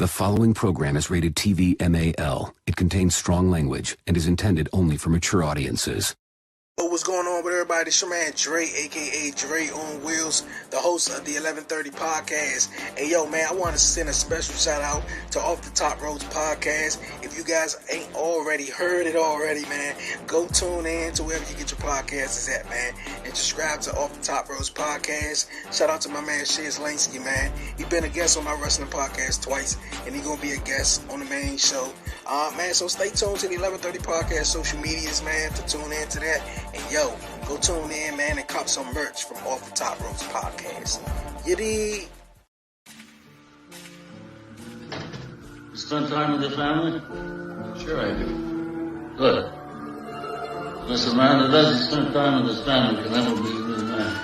The following program is rated TV MAL. It contains strong language and is intended only for mature audiences. What's going on with everybody? It's your man Dre, aka Dre on Wheels, the host of the 1130 podcast. Hey yo man, I want to send a special shout out to Off the Top Roads podcast. If you guys ain't already heard it already, man, go tune in to wherever you get your podcasts at, man, and subscribe to Off the Top Roads podcast. Shout out to my man Shiz Lansky, man. He been a guest on my wrestling podcast twice, and he gonna be a guest on the main show. Man, so stay tuned to the 1130 podcast social medias, man, to tune in to that. And yo, go tune in, man, and cop some merch from Off the Top Ropes podcast. You dig? You spend time with your family? Sure I do. Good. Because a man that doesn't spend time with his family can never be a good man.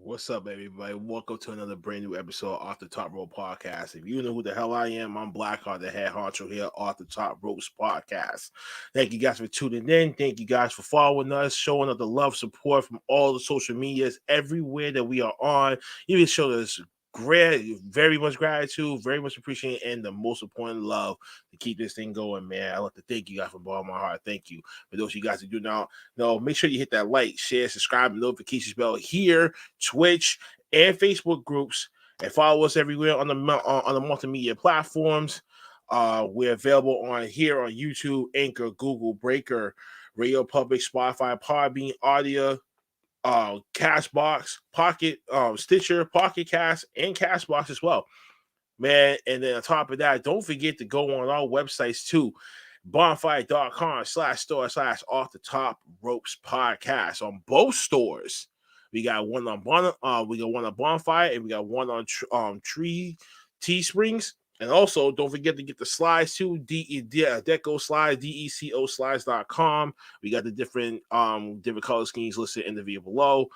What's up, everybody? Welcome to another brand new episode of Off the Top Rope Podcast. If you know who the hell I am, I'm Blackheart, the head honcho here, Off the Top Ropes Podcast. Thank you guys for tuning in. Thank you guys for following us, showing us the love, support from all the social medias, everywhere that we are on. You can show us very much gratitude, very much appreciation, and the most important love to keep this thing going, man. I'd like to thank you guys from the bottom of my heart. Thank you. For those of you guys who do not know, make sure you hit that like, share, subscribe, and notifications bell here, Twitch, and Facebook groups, and follow us everywhere on the multimedia platforms. We're available on YouTube, Anchor, Google, Breaker, Radio Public, Spotify, Podbean, Audio, Cashbox, Pocket, Stitcher, Pocket Cast, and Cashbox as well, man. And then on top of that, don't forget to go on our websites too, bonfire.com/store/Off the Top Ropes Podcast. On both stores, we got one on Bonfire, and we got one on Teesprings. And also, don't forget to get the slides too, Deco Slides, DECO Slides.com. We got the different color schemes listed in the video below.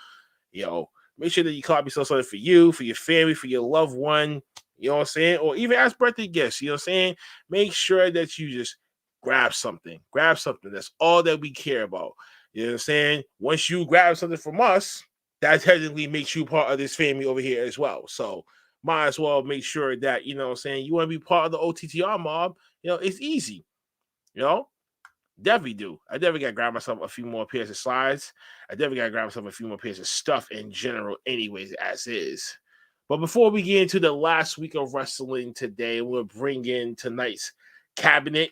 Yo, make sure that you copy something for you, for your family, for your loved one, you know what I'm saying? Or even as birthday gifts, you know what I'm saying? Make sure that you just grab something. Grab something. That's all that we care about. You know what I'm saying? Once you grab something from us, that technically makes you part of this family over here as well. So, might as well make sure that, you know what I'm saying, you want to be part of the OTTR mob, you know, it's easy, you know, definitely do. I definitely got to grab myself a few more pairs of slides. I definitely got to grab myself a few more pairs of stuff in general anyways, as is. But before we get into the last week of wrestling today, we'll bring in tonight's cabinet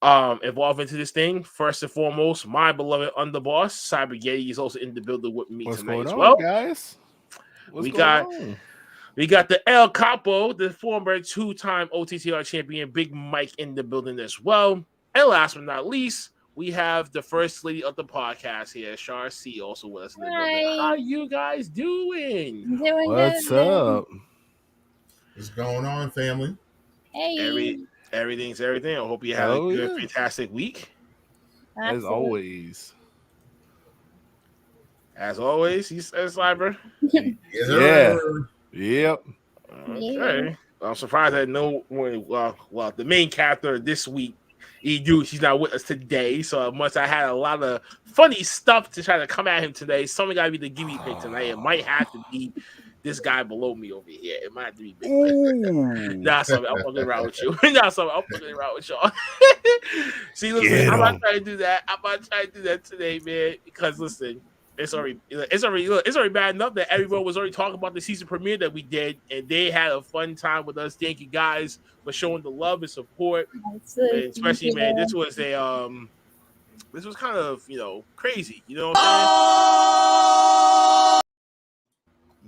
involved into this thing. First and foremost, my beloved underboss, Cyber Yeti, is also in the building with me tonight as well. Guys? We got the El Capo, the former two-time OTTR champion, Big Mike, in the building as well. And last but not least, we have the first lady of the podcast here, Char C, also with us in the building. How you guys doing? What's up? What's going on, family? Hey. Everything's everything. I hope you had a good, fantastic week. As always. As always, he says, Cyber. Yeah. Yep. Okay. Yeah. I'm surprised I know when. Well, the main character this week, Edu, she's not with us today. So much I had a lot of funny stuff to try to come at him today. Someone got to be the gimme pick tonight. It might have to be this guy below me over here. It might have to be Big Mike. Nah, sorry, I'm fucking around with you. I'm fucking around with y'all. See, listen, I'm not trying to do that. I'm not trying to do that today, man. Because listen. It's already bad enough that everyone was already talking about the season premiere that we did, and they had a fun time with us. Thank you guys for showing the love and support. And especially, man, this was kind of crazy. You know what I'm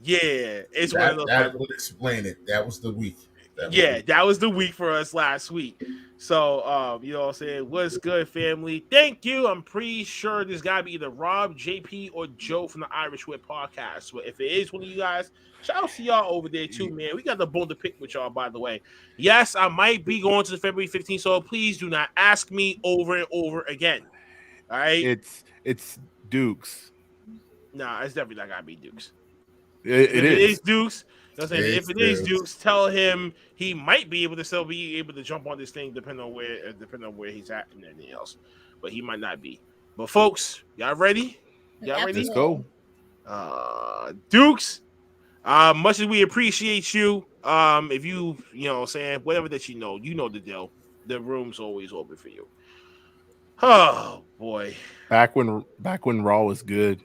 Yeah, it's one of those. That would explain it. That was the week. That was the week for us last week. So, you know what I'm saying? What's good, family? Thank you. I'm pretty sure this gotta be either Rob, JP, or Joe from the Irish Whip Podcast. So if it is one of you guys, shout out to y'all over there too, man. We got the bone to pick with y'all, by the way. Yes, I might be going to the February 15th, so please do not ask me over and over again. All right? It's Dukes. Nah, it's definitely not gotta be Dukes. It is Dukes, you know what I'm saying? If it is Dukes, tell him he might be able to still be able to jump on this thing depending on where he's at and anything else. But he might not be. But folks, y'all ready? Y'all ready? Let's go. Dukes, much as we appreciate you, if you know what I'm saying, whatever that you know the deal. The room's always open for you. Oh boy. Back when Raw was good.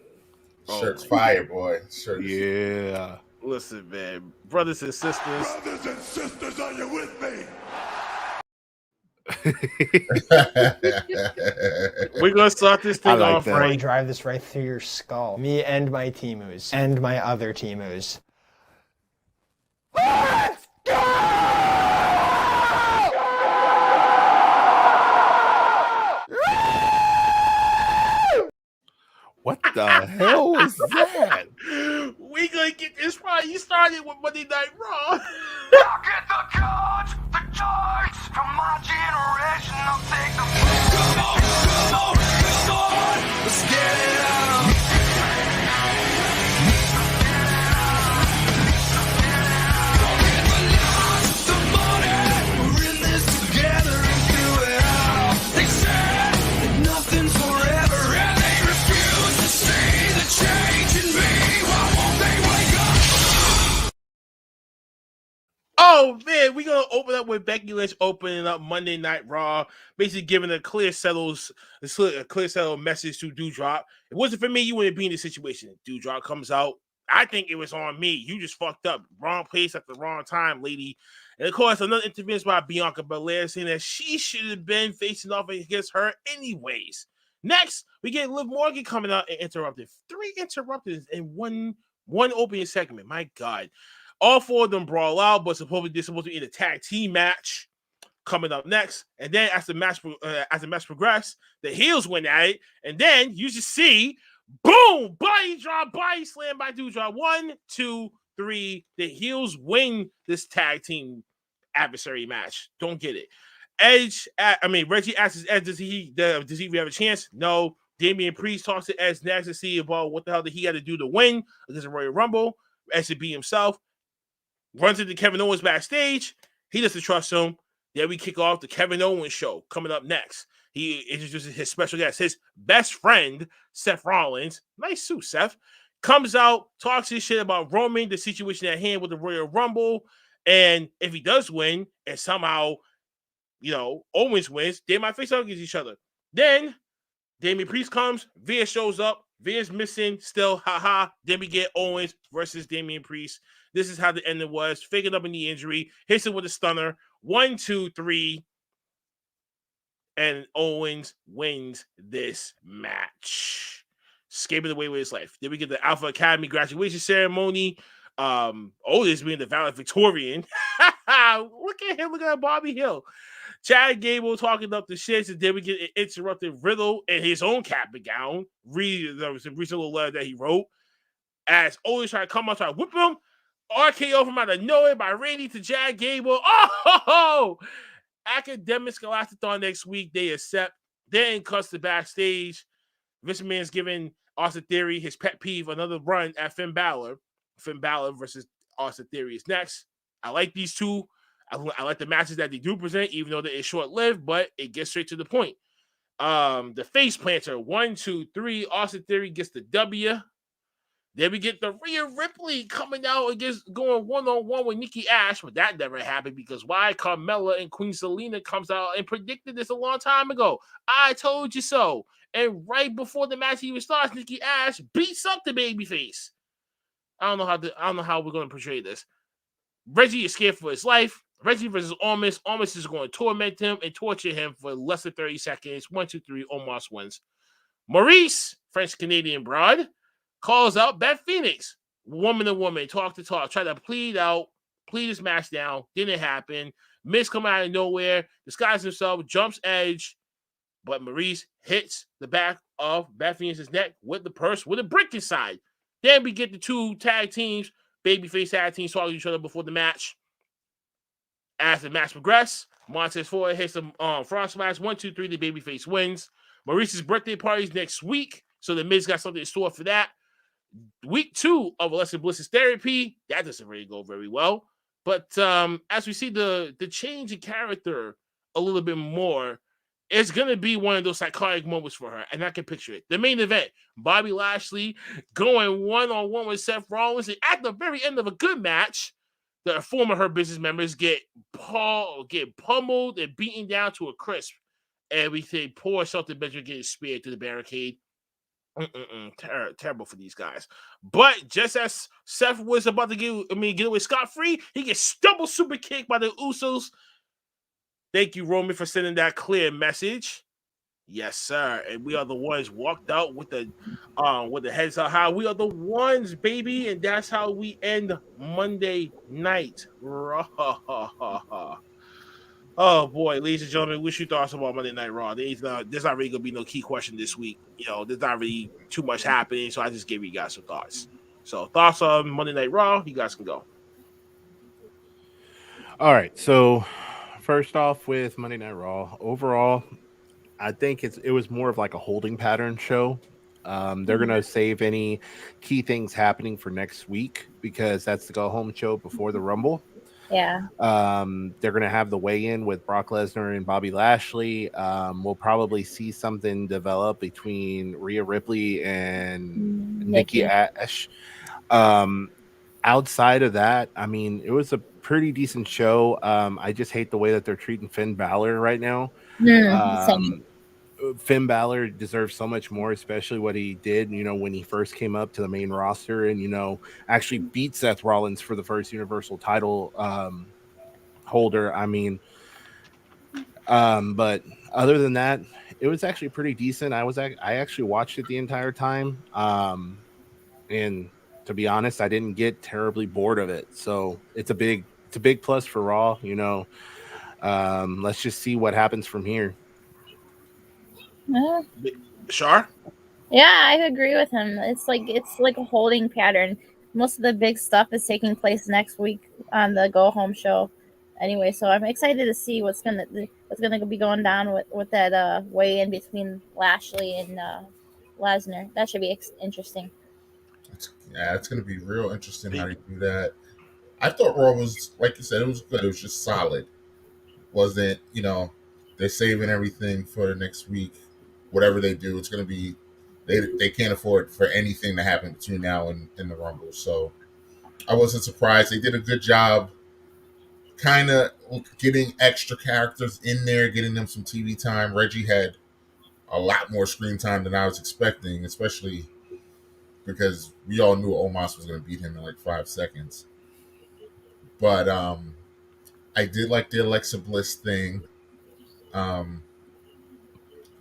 Shirt's fire, boy. Yeah. Listen, man, brothers and sisters, are you with me? We're gonna start this thing off right. right. Drive this right through your skull. Me and my Temus and my other Temus. Let's go! What the hell was that? We gonna get this right. You started with Monday Night Raw. I'll get the cards, the charts from my generation. I'll take the come on, let's get it on. The money, we're in this together and do it all. They said that nothing's forever, and they refuse to see the change in me. Why won't they wake up? Oh man, we're gonna open up with Becky Lynch opening up Monday Night Raw, basically giving a clear settle message to Doudrop. It wasn't for me, you wouldn't be in this situation. Doudrop comes out. I think it was on me. You just fucked up. Wrong place at the wrong time, lady. And of course, another interference by Bianca Belair saying that she should have been facing off against her anyways. Next, we get Liv Morgan coming out and interrupted. 3 interruptions in one opening segment. My God. All 4 of them brawl out, but supposed to be in a tag team match coming up next. And then as the match progressed, the heels went at it, and then you just see, boom, body drop, body slam by Doudrop. 1, 2, 3. The heels win this tag team adversary match. Don't get it. Reggie asks Edge, does he even have a chance? No. Damian Priest talks to Edge next to see about what the hell did he had to do to win against the Royal Rumble. Edge should be himself. Runs into Kevin Owens backstage. He doesn't trust him. Then we kick off the Kevin Owens show coming up next. He introduces his special guest, his best friend, Seth Rollins. Nice suit, Seth. Comes out, talks his shit about Roman, the situation at hand with the Royal Rumble. And if he does win, and somehow, Owens wins, they might face up against each other. Then Damian Priest comes, Via shows up. Via's missing still, haha. Then we get Owens versus Damian Priest. This is how the ending was. Faking up in the injury, hits it with a stunner. 1, 2, 3. And Owens wins this match. Escaping away with his life. Then we get the Alpha Academy graduation ceremony. Otis being the valedictorian. Look at him, look at Bobby Hill. Chad Gable talking up the shit, and then we get an interrupted Riddle in his own cap and gown. There was a recent little letter that he wrote. As Otis tried to come out, try to whip him. RKO from out of nowhere by Randy to Chad Gable. Oh! Academics Galactathon next week. They accept. Then cuts the backstage. Vince McMahon's giving Austin Theory his pet peeve, another run at Finn Balor. Finn Balor versus Austin Theory is next. I like these two. I like the matches that they do present, even though it's short-lived, but it gets straight to the point. The face planter, 1, 2, 3. Austin Theory gets the W. Then we get the Rhea Ripley coming out against going one-on-one with Nikki Ash, but that never happened because why? Carmella and Queen Selena comes out and predicted this a long time ago. I told you so. And right before the match even starts, Nikki Ash beats up the babyface. I don't know how we're going to portray this. Reggie is scared for his life. Reggie versus Omos. Omos is going to torment him and torture him for less than 30 seconds. 1, 2, 3. Omos wins. Maurice, French-Canadian broad, calls out Beth Phoenix. woman to woman, talk to talk, try to plead this match down. Didn't happen. Miz come out of nowhere, disguises himself, jumps Edge, but Maurice hits the back of Beth Phoenix's neck with the purse with a brick inside. Then we get the two tag teams, babyface tag teams, talking to each other before the match. As the match progresses, Montez Ford hits the front smash 1, 2, 3. The babyface wins. Maurice's birthday party is next week, so the Miz got something in store for that. Week 2 of Alexa Bliss's therapy, that doesn't really go very well. But as we see the change in character a little bit more, it's going to be one of those psychotic moments for her, and I can picture it. The main event, Bobby Lashley going one-on-one with Seth Rollins, and at the very end of a good match, the former Hurt Business members get pummeled and beaten down to a crisp. And we think poor Shelton Benjamin getting speared through the barricade. Terrible for these guys. But just as Seth was about to get away scot-free, he gets double super kicked by the Usos. Thank you, Roman, for sending that clear message. Yes, sir. And we are the ones walked out with the heads up high. We are the ones, baby, and that's how we end Monday night. Oh boy, ladies and gentlemen, what's your thoughts about Monday Night Raw? There's not really gonna be no key question this week. There's not really too much happening, so I just gave you guys some thoughts. So thoughts on Monday Night Raw, you guys can go. All right, so first off with Monday Night Raw, overall, I think it was more of like a holding pattern show. They're going to save any key things happening for next week because that's the go home show before the Rumble. Yeah. They're going to have the weigh-in with Brock Lesnar and Bobby Lashley. We'll probably see something develop between Rhea Ripley and Nikki Ash. Outside of that, I mean, it was a pretty decent show. I just hate the way that they're treating Finn Balor right now. Finn Balor deserves so much more, especially what he did, when he first came up to the main roster and, actually beat Seth Rollins for the first Universal title holder. I mean, but other than that, it was actually pretty decent. I actually watched it the entire time. And to be honest, I didn't get terribly bored of it. So it's a big plus for Raw, let's just see what happens from here. Shar? Yeah, I agree with him. It's like a holding pattern. Most of the big stuff is taking place next week on the go home show. Anyway, so I'm excited to see what's gonna be going down with that weigh in between Lashley and Lesnar. That should be interesting. It's gonna be real interesting how they do that. I thought Raw was, like you said, it was good. It was just solid. Wasn't they're saving everything for the next week. Whatever they do, it's going to be they can't afford for anything to happen between now and the Rumble. So I wasn't surprised. They did a good job kind of getting extra characters in there, getting them some TV time. Reggie had a lot more screen time than I was expecting, especially because we all knew Omos was going to beat him in like 5 seconds. But I did like the Alexa Bliss thing.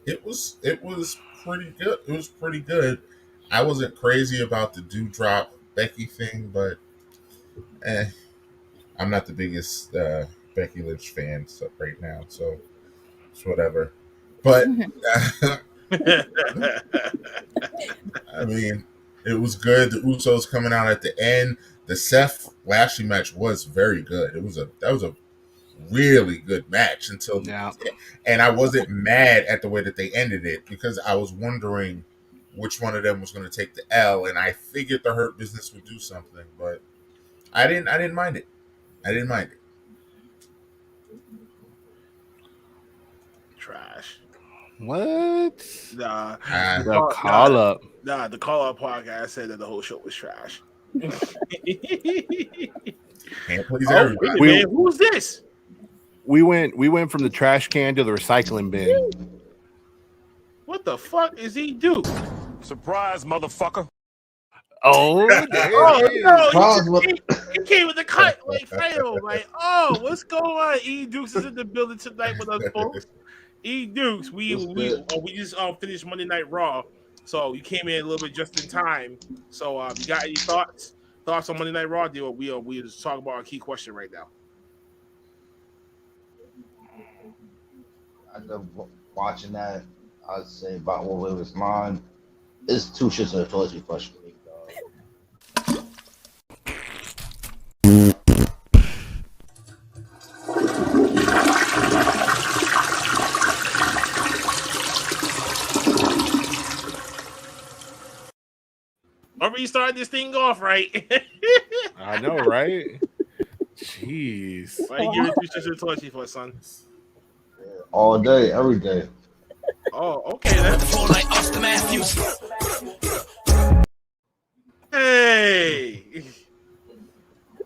It was pretty good. It was pretty good. I wasn't crazy about the Dewdrop Becky thing, but I'm not the biggest Becky Lynch fan right now, so it's whatever. But I mean, it was good. The Usos coming out at the end. The Seth Lashley match was very good. That was a really good match and I wasn't mad at the way that they ended it because I was wondering which one of them was going to take the L, and I figured the Hurt Business would do something, but I didn't mind it. Trash. What? Nah. The call up. Nah, the call up podcast said that the whole show was trash. Can't please everybody. Man, who's this? We went from the trash can to the recycling bin. What the fuck is he do? Surprise, motherfucker. Oh, no, he came with the cut like Fredo. Like, what's going on? E Dukes is in the building tonight with us, folks. E Dukes, we just finished Monday Night Raw, so you came in a little bit just in time. So, you got any thoughts? thoughts on Monday Night Raw? Deal. We just talk about our key question right now. After watching that, I'd say about what it was mine. It's two shits and a toilet question for me, dog. I'm restarting this thing off, right? I know, right? Jeez. Why you giving two shits and a toilet for, son? All day, every day. Oh, okay then. Hey.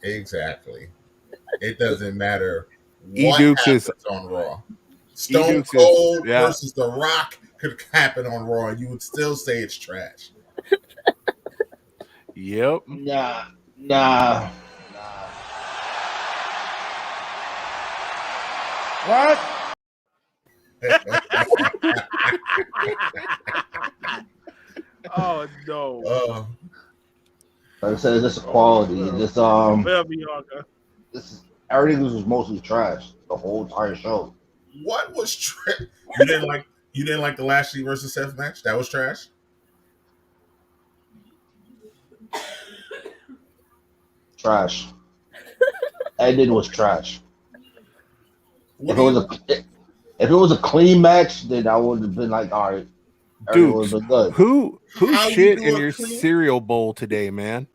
Exactly. It doesn't matter E what Dukes happens is on Raw. Stone Dukes Cold yeah. versus The Rock could happen on Raw, and you would still say it's trash. Yep. Nah. What? Oh no. Like I said, it's just quality. This everything was mostly trash. The whole entire show. What was trash? You didn't like the Lashley versus Seth match? That was trash. Trash. Ending was trash. If it was a clean match, then I would have been like, all right, everything would have been good. Who How shit you do in a your clean- cereal bowl today, man?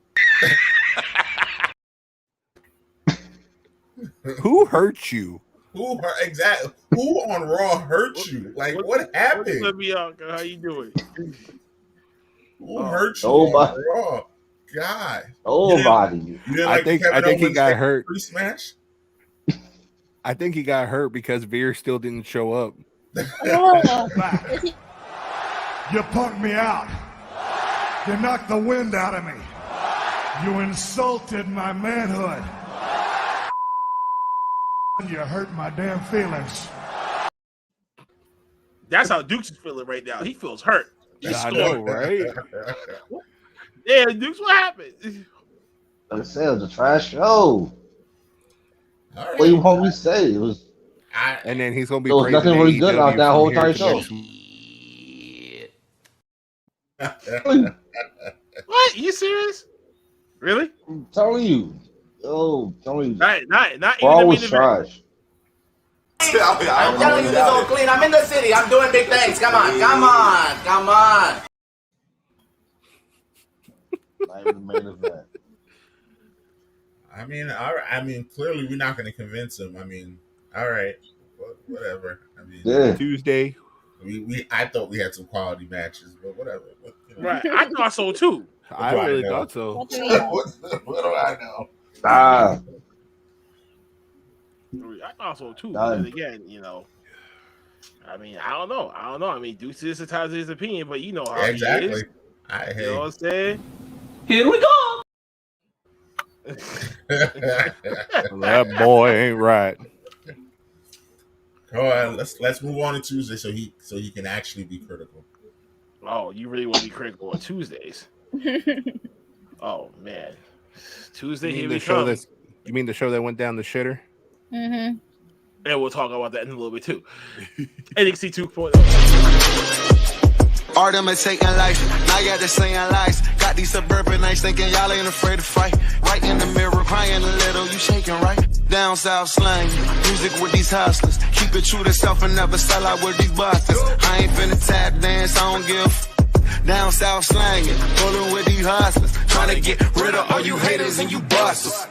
Who hurt you? Who on Raw hurt you? Like what happened? What's up, Bianca? How you doing? Who hurt you Nobody. on Raw? God. Nobody. You didn't I like think Kevin he Owens got hurt. Smash? I think he got hurt because Veer still didn't show up. You punked me out. You knocked the wind out of me. You insulted my manhood. You hurt my damn feelings. That's how Dukes is feeling right now. He feels hurt. I know, right? Yeah, Dukes, what happened? Like I said, it was a trash show. Right. What do you want me to say? It was. And then he's gonna be. There was nothing really good about that whole entire show. What? You serious? Really? I'm telling you. Yo, telling you. Not Raw even was the trash. I'm telling you this all clean. I'm in the city. I'm doing big things. Come on. Not even the main event. I mean, clearly we're not going to convince him. I mean, all right, whatever. I mean, Yeah. Tuesday. I thought we had some quality matches, but whatever. Right, I thought so too. I really thought so. What do I know? Ah. I thought so too. Done. And again, I mean, I don't know. I mean, Deuce is entitled to his opinion, but you know how Exactly. he is. You know what I'm saying? Here we go. That boy ain't right. All right, let's move on to Tuesday so he can actually be critical. Oh, you really want to be critical on Tuesdays? Oh man, Tuesday here we come. You mean the show that went down the shitter? Mm-hmm. And we'll talk about that in a little bit too. NXT 2.0. Art imitating life, now y'all just saying lies. Got these suburban nights thinking y'all ain't afraid to fight. Right in the mirror, crying a little, you shaking right. Down south slang, music with these hustlers. Keep it true to self and never sell out with these busters. I ain't finna tap dance, I don't give down south slanging, rolling with these hustlers. Trying to get rid of all you haters and you busters.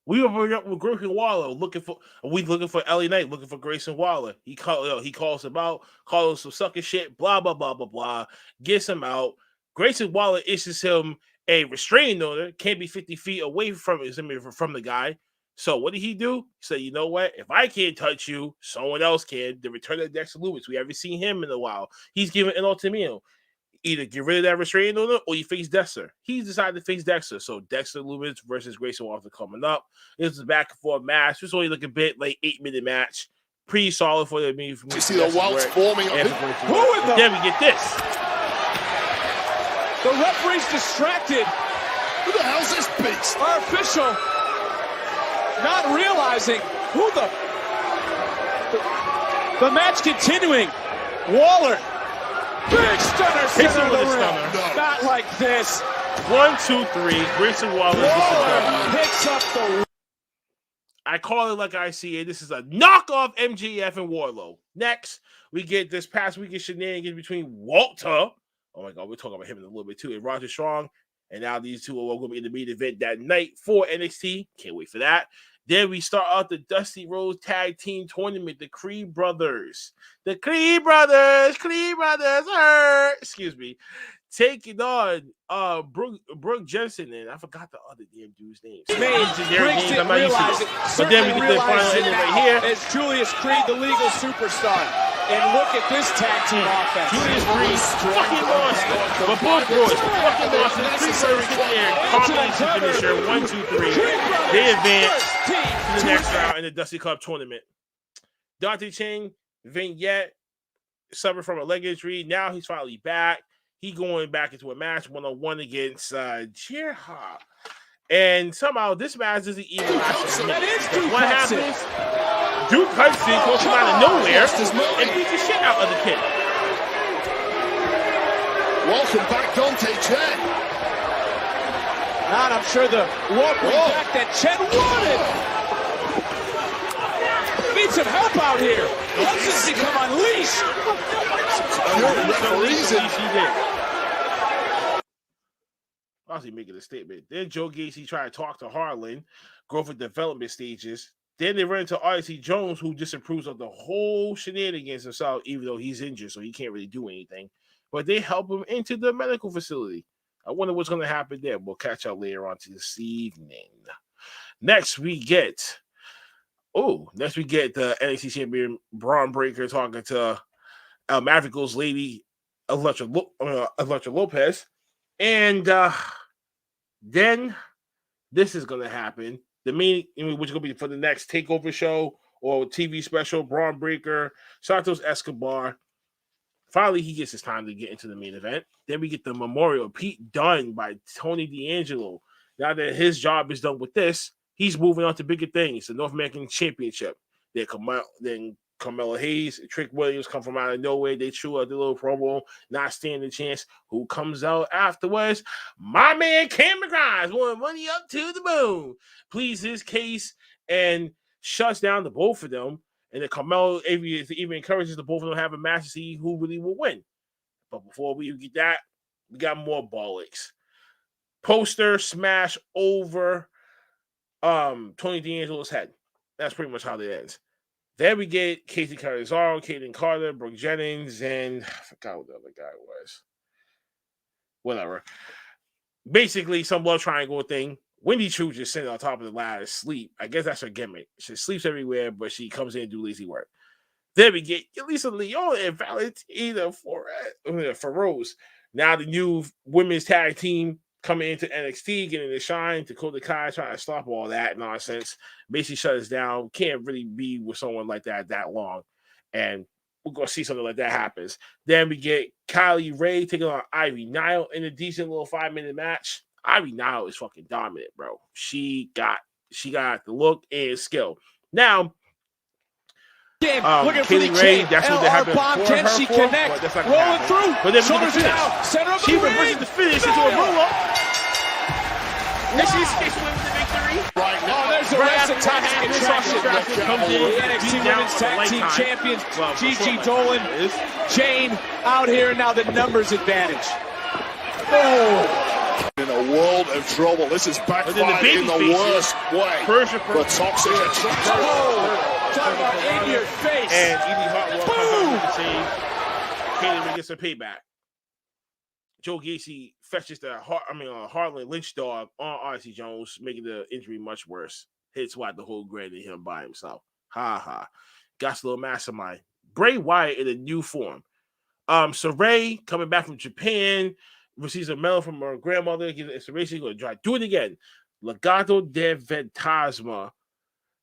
We were with Grayson Waller looking for LA Knight, looking for Grayson Waller. He calls him out, calls him some sucker shit, blah blah blah blah blah. Gets him out. Grayson Waller issues him a restraining order. Can't be 50 feet away from the guy. So what did he do? He said, you know what? If I can't touch you, someone else can. The return of Dexter Lewis. We haven't seen him in a while. He's giving an ultimatum. either get rid of that restraining order or you face Dexter. He's decided to face Dexter. So Dexter Loomis versus Grayson Waller coming up. This is a back and forth match. It's only looking a bit like 8-minute match. Pretty solid for the me. You see the welts forming up. Then we get this. The referee's distracted. Who the hell's this beast? Our official not realizing who the match continuing. Waller. Big stunner, Hits him center with of a the ring. stunner. No. Not like this. 1, 2, 3. Grayson Waller gets the W. Picks up the. I call it like I see it. This is a knockoff MJF and Wardlow. Next, we get this past weekend shenanigans between Walter. Oh my God, we're talking about him in a little bit too. And Roger Strong. And now these two are going to be in the main event that night for NXT. Can't wait for that. Then we start out the Dusty Rhodes Tag Team Tournament. The Creed Brothers. Creed Brothers, excuse me. Taking on Brooke Jensen, and I forgot the other damn dude's name. I'm not used to it. But then we get the final ending right here. It's Julius Creed, the legal superstar. And look at this tag team offense. Julius Creed, fucking monster. But both boys, fucking monsters. Creed Brothers get there. Combination finisher, 1, 2, 3. They advance to the next round in the Dusty Cup tournament. Dante Chang, vignette, suffered from a leg injury. Now he's finally back. He going back into a match 1-on-1 against Jirha. And somehow this match isn't even last a minute. What happens? Duke Hudson comes from out of nowhere and beats the shit out of the kid. Welcome back, Dante Chen. Not, I'm sure the walkway back that Chen wanted. Need some help out here. Hudson's become unleashed. Obviously making a statement. Then Joe Gacy tried to talk to Harlan, growth and development stages. Then they run into Odyssey Jones, who disapproves of the whole shenanigans himself, even though he's injured, so he can't really do anything. But they help him into the medical facility. I wonder what's going to happen there. We'll catch up later on this evening. Next, we get the NXT champion Braun Breaker talking to Mavric's lady, Electra Lopez. And then this is going to happen. The main, which is going to be for the next takeover show or TV special, Braun Breaker, Santos Escobar. Finally, he gets his time to get into the main event. Then we get the Memorial Pete Dunne by Tony D'Angelo. Now that his job is done with this, he's moving on to bigger things, the North American Championship. Then Carmelo Hayes, Trick Williams come from out of nowhere. They chew out the little promo, not standing a chance. Who comes out afterwards? My man Cameron Grimes, won money up to the moon. Pleads his case and shuts down the both of them. And then Carmelo even encourages the both of them to have a match to see who really will win. But before we get that, we got more bollocks. Poster smash over Tony D'Angelo's head. That's pretty much how it ends. Then we get Casey Catanzaro, Kaden Carter, Brooke Jennings, and I forgot what the other guy was. Whatever. Basically, some love triangle thing. Wendy True just sitting on top of the ladder asleep. I guess that's her gimmick. She sleeps everywhere, but she comes in and do lazy work. Then we get Elisa Leon and Valentina Feroz. Now the new women's tag team coming into NXT, getting the shine. Dakota Kai trying to stop all that nonsense. Basically shut us down. Can't really be with someone like that long. And we're going to see something like that happens. Then we get Kylie Ray taking on Ivy Nile in a decent little 5-minute match. Ivy Nile is fucking dominant, bro. She got the look and skill. Now, looking for the Ray, that's what they have been bomb. Can she connect? Rolling through. But then shoulders down. Center of she the ring. reverses the finish into a roll-up. And she escapes with the victory. Right now. Oh, there's a wrestling contraction. Comes in, the NXT Women's Tag Team Champions, Gigi Dolan, Jane out here, and now the numbers advantage. Oh. In a world of trouble. This is backfired in the worst way. The toxic attraction. Talk about in your face. And Edie Hartwell comes out to save. Kaden gets a payback. Joe Gacy fetches the Harlan Lynch dog on Odyssey Jones, making the injury much worse. Hits White the whole grand in him by himself. Ha ha. Got a little mastermind. Bray Wyatt in a new form. Saray coming back from Japan receives a medal from her grandmother. Gives inspiration. Going to try do it again. Legado de Fantasma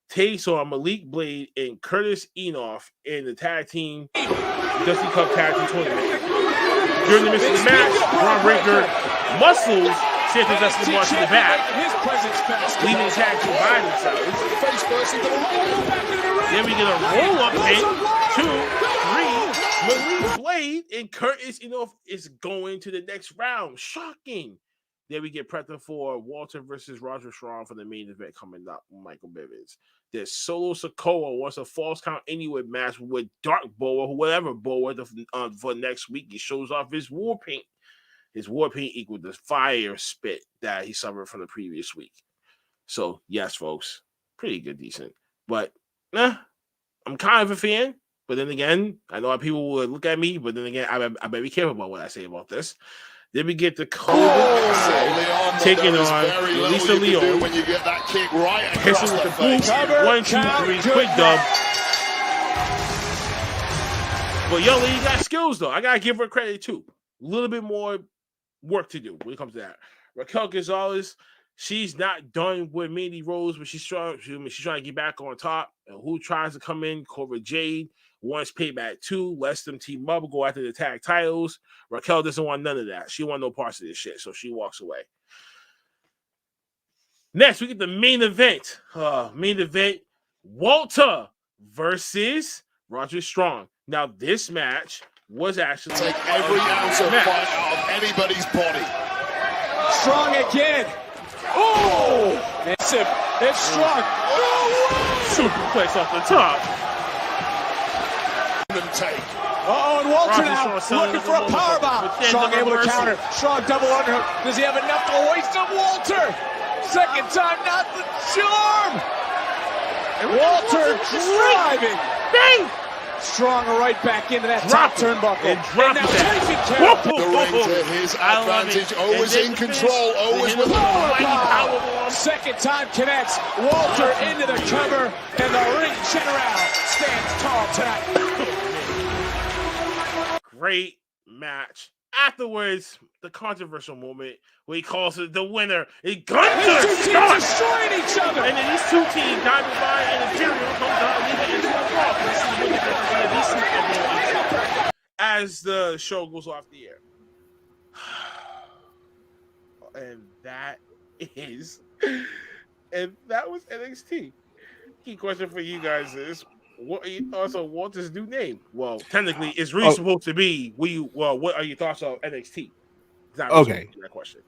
takes on Malik Blade and Curtis Enoff in the tag team Dusty Cup tag team tournament. During the midst of the match, Braun Breaker muscles Santos Escobar to the back, leaving the tag team by themselves. Then we get a roll-up hit. 2, 3. Malik Blade and Curtis Enoff is going to the next round. Shocking. Then we get prepped for Walter versus Roger Strong for the main event coming up. Michael Bivens. There's Solo Sikoa wants a false count anywhere match with Dark Boa, whoever Boa for next week. He shows off his war paint. His war paint equaled the fire spit that he suffered from the previous week. So yes, folks, pretty good, decent. But I'm kind of a fan. But then again, I know people would look at me. But then again, I better be careful about what I say about this. Then we get the taking on Lisa Leon. When you get that kick right across the face. 1, 2, 3, quick dub. But young lady got skills though. I gotta give her credit too. A little bit more work to do when it comes to that. Raquel Gonzalez, she's not done with Mandy Rose, but she's trying to get back on top. And who tries to come in? Cobra Jade wants payback too. Lets them team up, go after the tag titles. Raquel doesn't want none of that. She want no parts of this shit, so she walks away. Next, we get the main event. Walter versus Roger Strong. Now, this match was actually take every ounce of fight out of anybody's body. Strong again. Oh! It's him. It's Strong. Superplex off the top. And Walter now looking for a powerbomb. Strong able to counter. Strong double underhook. Does he have enough to hoist up Walter? Second time, not the charm. Walter driving. Bang! Strong right back into that top turnbuckle. And now taking care of the ring to his advantage. Always in control. Always with power. Second time connects. Walter into the cover. And the ring general stands tall tonight. Great match. Afterwards, the controversial moment where he calls it the winner. It Gunther Scott destroying each other. And then these two teams, Diamond Mine and Imperial, comes out and leave it into the block. As the show goes off the air. And that was NXT. Key question for you guys is, what are your thoughts on Walter's new name? Well, technically, it's really supposed to be. What are your thoughts on NXT? Okay. That question.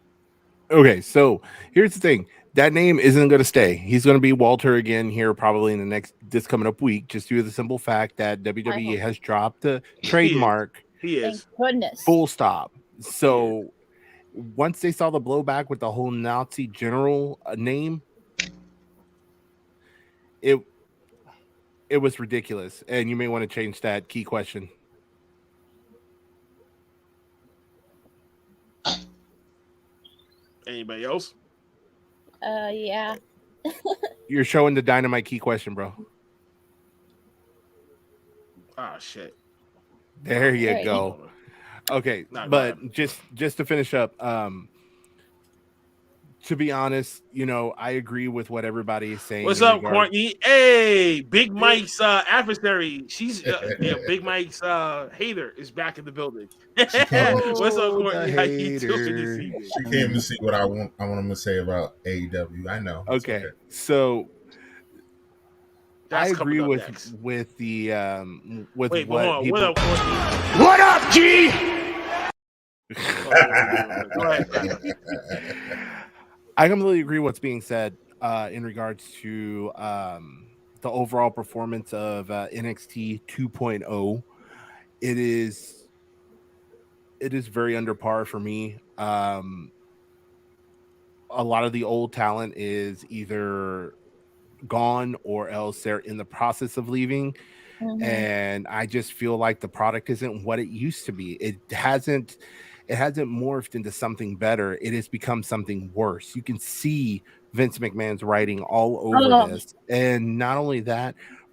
Okay, so here's the thing: that name isn't going to stay. He's going to be Walter again here, probably in this coming up week, just due to the simple fact that WWE has dropped the trademark. He is. Thank goodness. Full stop. So once they saw the blowback with the whole Nazi general name, it was ridiculous, and you may want to change that. Key question. Anybody else? Yeah. You're showing the Dynamite key question, bro. Oh shit. There you go. Okay, but just to finish up, to be honest, I agree with what everybody is saying. What's up, Courtney? Hey, Big Mike's adversary. She's Big Mike's hater is back in the building. What's up, Courtney? How you doing this evening? She came to see what I want them to say about AEW. I know. Okay. So that's I agree with next. with the with Wait, what people. What up, Courtney? What up, G? Go ahead. I completely agree with what's being said in regards to the overall performance of NXT 2.0. It is very under par for me. A lot of the old talent is either gone or else they're in the process of leaving. Mm-hmm. And I just feel like the product isn't what it used to be. It hasn't morphed into something better. It has become something worse. You can see Vince McMahon's writing all over this. And not only that,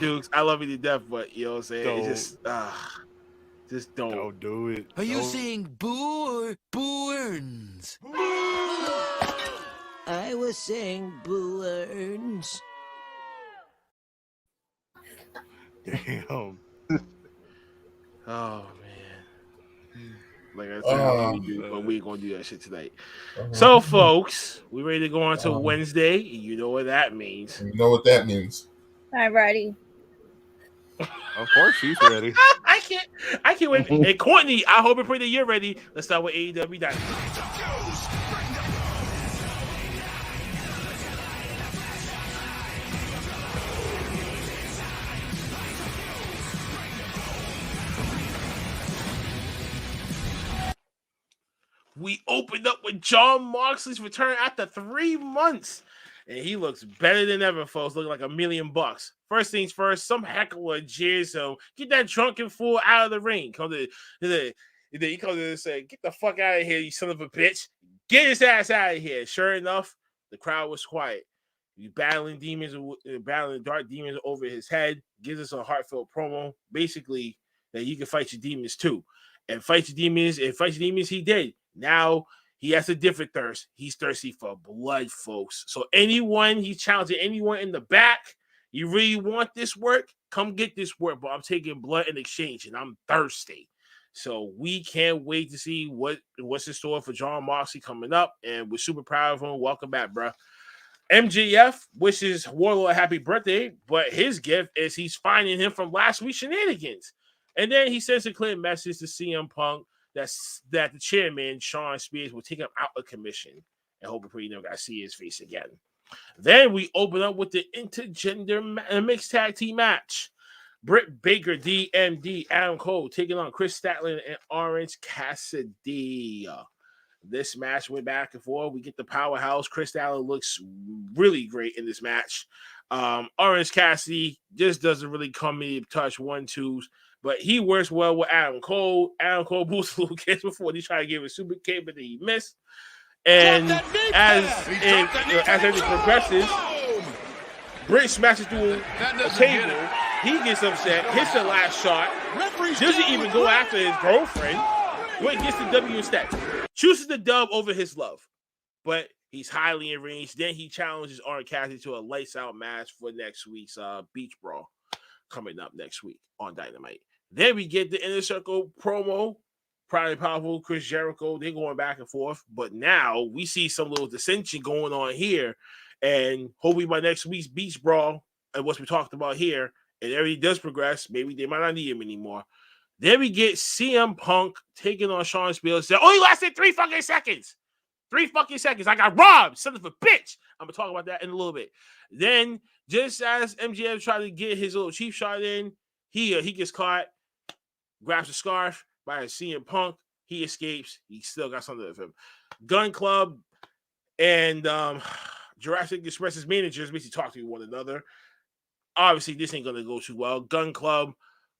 Dukes, I love you to death, but you know what I'm saying? It's just don't. Don't do it. Are you saying boo or boo-earns? I was saying boo-earns. Damn. Oh man. Like I said, I love you, dude, but we ain't gonna do that shit tonight. So, folks, we ready to go on to Wednesday. You know what that means. You know what that means. I'm ready. Of course, she's ready. I can't wait. Hey, Courtney, I hope and pray that you're ready. Let's start with AEW Dynamite. We opened up with Jon Moxley's return after 3 months. And he looks better than ever, folks. Looking like $1 million. First things first, some heckler jeers him. Get that drunken fool out of the ring. He comes in and say, "Get the fuck out of here, you son of a bitch. Get his ass out of here." Sure enough, the crowd was quiet. He's battling dark demons over his head. Gives us a heartfelt promo. Basically, that you can fight your demons too. And fight your demons he did. Now he has a different thirst. He's thirsty for blood, folks. So he's challenging anyone in the back. You really want this work? Come get this work. But I'm taking blood in exchange, and I'm thirsty. So we can't wait to see what's in store for Jon Moxley coming up. And we're super proud of him. Welcome back, bro. MJF wishes Wardlow a happy birthday, but his gift is he's finding him from last week's shenanigans. And then he sends a clear message to CM Punk that the chairman, Sean Spears, will take him out of commission and hopefully you never got to see his face again. Then we open up with the intergender mixed tag team match. Britt Baker, DMD, Adam Cole taking on Chris Statler and Orange Cassidy. This match went back and forth. We get the powerhouse. Chris Statler looks really great in this match. Orange Cassidy just doesn't really come in touch 1-2s. But he works well with Adam Cole. Adam Cole boosts a little kiss before he tried to give a super kick, but then he missed. And as it progresses, Britt smashes through a table. He gets upset, hits the last shot, doesn't even go after his girlfriend. Wait, gets the W instead. Chooses the dub over his love. But he's highly enraged. Then he challenges Orange Cassidy to a lights out match for next week's Beach Brawl coming up next week on Dynamite. Then we get the Inner Circle promo. Probably powerful, Chris Jericho. They're going back and forth. But now we see some little dissension going on here. And hopefully by next week's Beach Brawl and what we talked about here, and everything does progress, maybe they might not need him anymore. Then we get CM Punk taking on Sean Spears. That only lasted 3 fucking seconds. 3 fucking seconds. I got robbed, son of a bitch. I'm going to talk about that in a little bit. Then, just as MJF tried to get his little cheap shot in, he gets caught, grabs a scarf by CM Punk. He escapes. He still got something of him. Gun Club and Jurassic Express's managers basically talk to one another. Obviously, this ain't going to go too well. Gun Club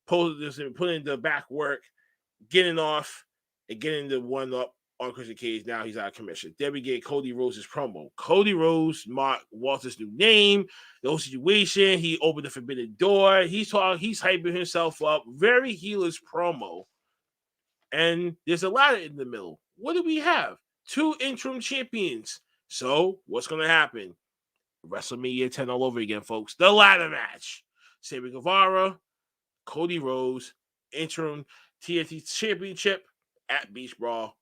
putting the back work, getting off, and getting the one up on Christian Cage. Now he's out of commission. Then we get Cody Rhodes' promo. Cody Rhodes mocked Walter's new name, the whole situation. He opened the forbidden door. He's hyping himself up. Very healer's promo. And there's a ladder in the middle. What do we have? 2 interim champions. So what's going to happen? WrestleMania 10 all over again, folks. The ladder match. Sammy Guevara, Cody Rhodes, interim TNT Championship at Beach Brawl.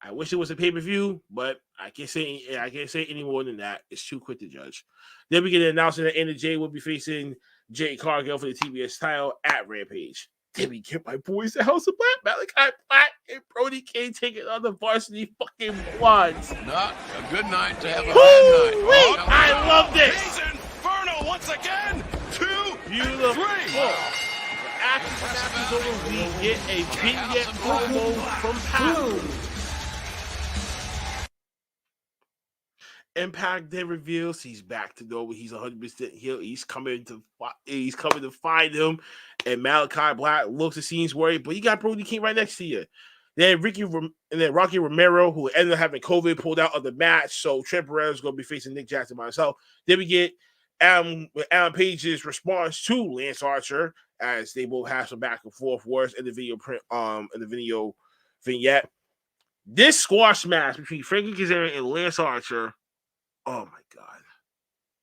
I wish it was a pay-per-view, but I can't say any more than that. It's too quick to judge. Then we get an announcement that Anna Jay will be facing Jade Cargill for the TBS title at Rampage. Then we get my boys the House of Black, Malachi Black and Brody King taking on the Varsity fucking Bloods. Not a good night to have a bad night. Wait, I love this. Inferno once again. 2, beautiful. 3. After the match is over, we get a vignette promo from Power. Impact then reveals he's back to know he's 100% healed. He's coming to find him. And Malachi Black looks, it seems worried, but you got Brody King right next to you. Then Rocky Romero, who ended up having COVID, pulled out of the match. So Trent Perez is going to be facing Nick Jackson by himself. Then we get Adam Page's response to Lance Archer, as they both have some back and forth words in the video vignette. This squash match between Frankie Kazarian and Lance Archer, oh my god,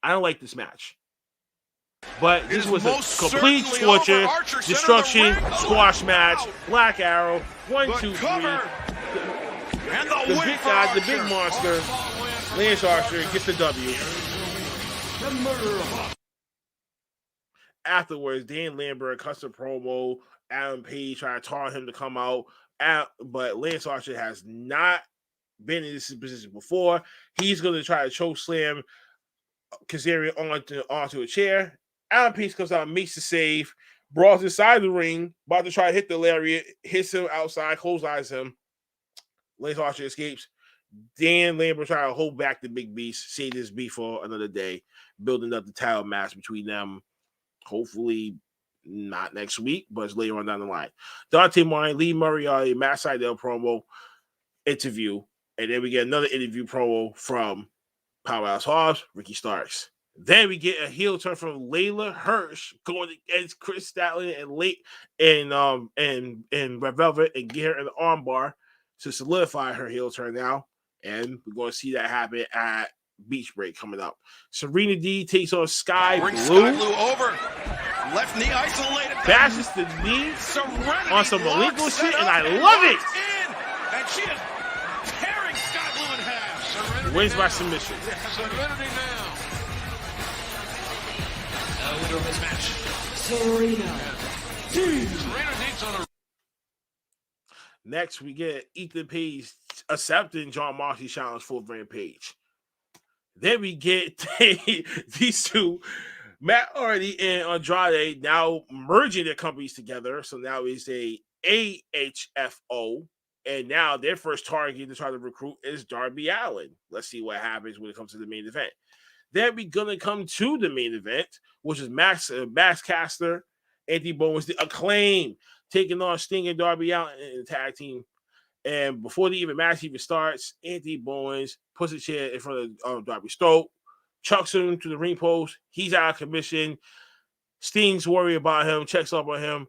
I don't like this match. But this was a complete torture, destruction, squash match, Black Arrow, 1, 2, 3. The big guy, the big monster, Lance Archer gets the W. Afterwards, Dan Lambert cuts a promo. Adam Page tried to taunt him to come out, but Lance Archer has not been in this position before. He's going to try to choke slam Kazarian onto a chair. Adam Page comes out, makes the save, brawls inside the ring, about to try to hit the lariat, hits him outside, clotheslines him. Lance Archer escapes. Dan Lambert trying to hold back the big beast, save this beef for another day, building up the title match between them. Hopefully not next week, but it's later on down the line. Dante Martin, Lee Moriarty, Matt Sydal promo interview, and then we get another interview promo from Powerhouse Hobbs, Ricky Starks. Then we get a heel turn from Layla Hirsch going against Chris Statlander and Red Velvet and get her in the armbar to solidify her heel turn now. And we're going to see that happen at Beach Break coming up. Serena D takes on Sky Blue. Sky Blue over. Left knee isolated. Bashes the knee on some illegal shit, and I love it. And she is tearing Sky Blue in half. Serenity wins by submission. Serenity now. Winner of this match, Serena. Serena needs on a. Next, we get Ethan Page accepting John Moxley's challenge for Rampage. Then we get these two, Matt Hardy and Andrade, now merging their companies together. So now it's a AHFO. And now their first target to try to recruit is Darby Allin. Let's see what happens when it comes to the main event. Then we're going to come to the main event, which is Max Caster, Anthony Bowens, the Acclaim, taking on Sting and Darby Allin in the tag team. And before the match even starts, Anthony Bowens puts a chair in front of Darby's throat, chucks him to the ring post. He's out of commission. Sting's worried about him, checks up on him.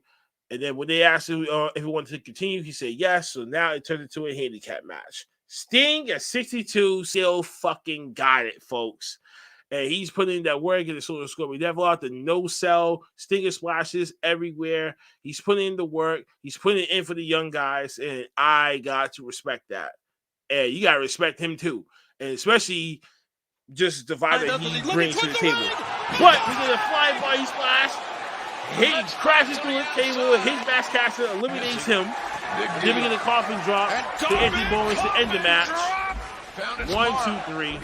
And then when they asked him if he wanted to continue, he said yes. So now it turned into a handicap match. Sting at 62 still fucking got it, folks. And he's putting in that work in the Silver Scorpion Devil out, the no-sell, Stinger splashes everywhere. He's putting in the work. He's putting it in for the young guys, and I got to respect that. And you got to respect him, too. And especially just the vibe that he brings to the table. But we get a flying body splash. He crashes through the table, and his Max Caster eliminates him, giving it a coffin drop to Anthony Bowens to end the match. 1, 2, 3.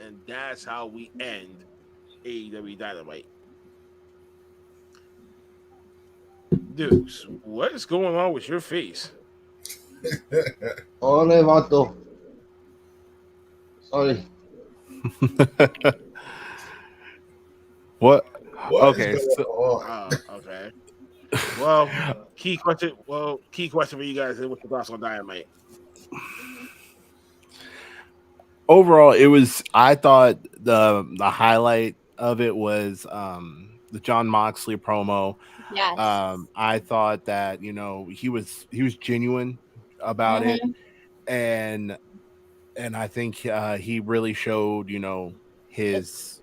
And that's how we end AEW Dynamite. Dukes, what is going on with your face? Ole, vato. Sorry. What? What okay. Okay. Well, key question for you guys is what's your thoughts on Dynamite? Overall, I thought the highlight of it was the John Moxley promo. Yes. I thought that, he was genuine about it, and I think he really showed, his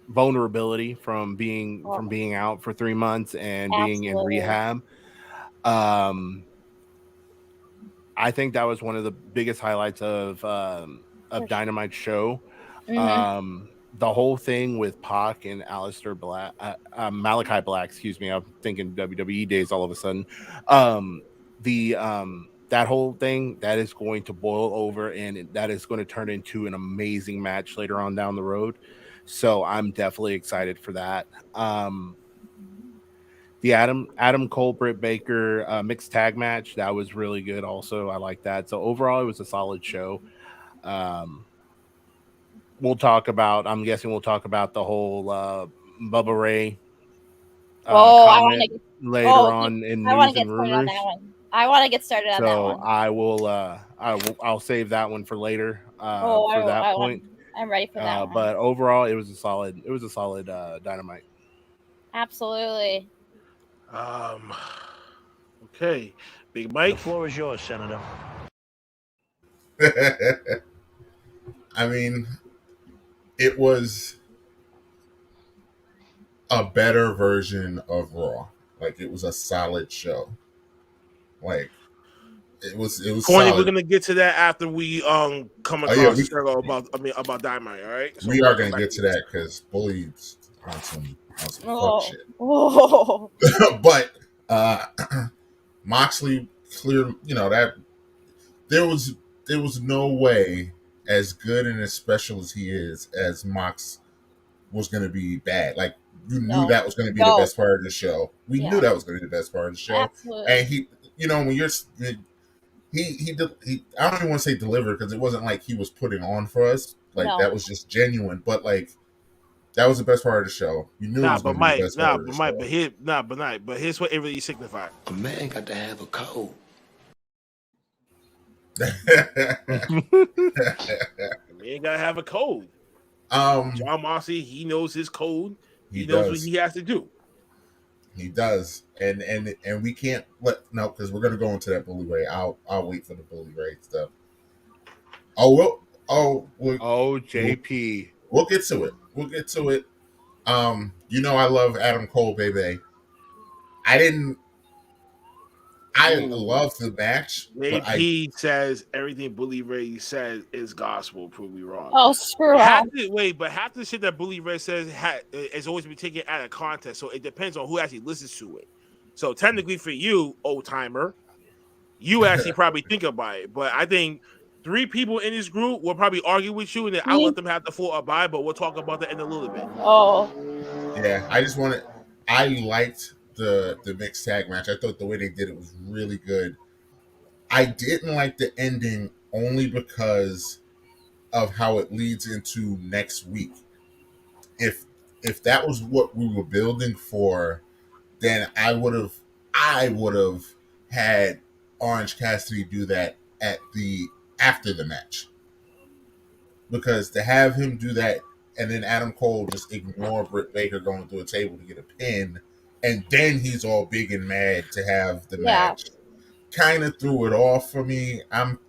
vulnerability from being out for 3 months and being in rehab. I think that was one of the biggest highlights of Dynamite show. The whole thing with Pac and Aleister Black, Malachi Black, excuse me. I'm thinking WWE days all of a sudden. That whole thing, that is going to boil over, and that is going to turn into an amazing match later on down the road. So I'm definitely excited for that. The Adam Cole, Britt Baker mixed tag match, that was really good also. I like that. So overall, it was a solid show. I'm guessing we'll talk about the whole Bubba Ray comment. later on in I want news to and get started on rumors. that one. I want to get started on that So one. I'll save that one for later. Oh, For that point. I'm ready for that one. But overall, it was a solid Dynamite. Absolutely. Okay, Big Mike. The floor is yours, Senator. I mean, it was a better version of Raw. Like, it was a solid show. Like, it was Corny, solid. we're gonna get to that after we come across Circle about Dynamite. All right, so we we'll are going come to back get to that because Bully's on some fuck shit. Oh. But Moxley clear, that there was no way, as good and as special as he is, as Mox was going to be bad. Like, you knew that was going to be the best part of the show. We knew that was going to be the best part of the show. Absolutely. And he, when you're he I don't even want to say delivered, because it wasn't like he was putting on for us. Like, that was just genuine. But like, that was the best part of the show. You knew it was going to be the best part of the show. But here's what it really signified. A man got to have a code. Man gotta have a code. John Moxley, he knows his code. He knows what he has to do. He does, and we can't because we're gonna go into that Bully Ray. I'll wait for the Bully Ray stuff. JP. We'll get to it. We'll get to it. I love Adam Cole, baby. I love the match. JP says everything Bully Ray says is gospel. Prove me wrong. Oh, screw up. But half the shit that Bully Ray says has always been taken out of context. So it depends on who actually listens to it. So technically, for you, old timer, you actually probably think about it. But I think 3 people in this group will probably argue with you, and then I'll let them have the full abide. But we'll talk about that in a little bit. Oh, yeah. I liked the mixed tag match. I thought the way they did it was really good. I didn't like the ending only because of how it leads into next week. If that was what we were building for, then I would have had Orange Cassidy do that after the match. Because to have him do that and then Adam Cole just ignore Britt Baker going through a table to get a pin, and then he's all big and mad to have the match, kind of threw it off for me. I'm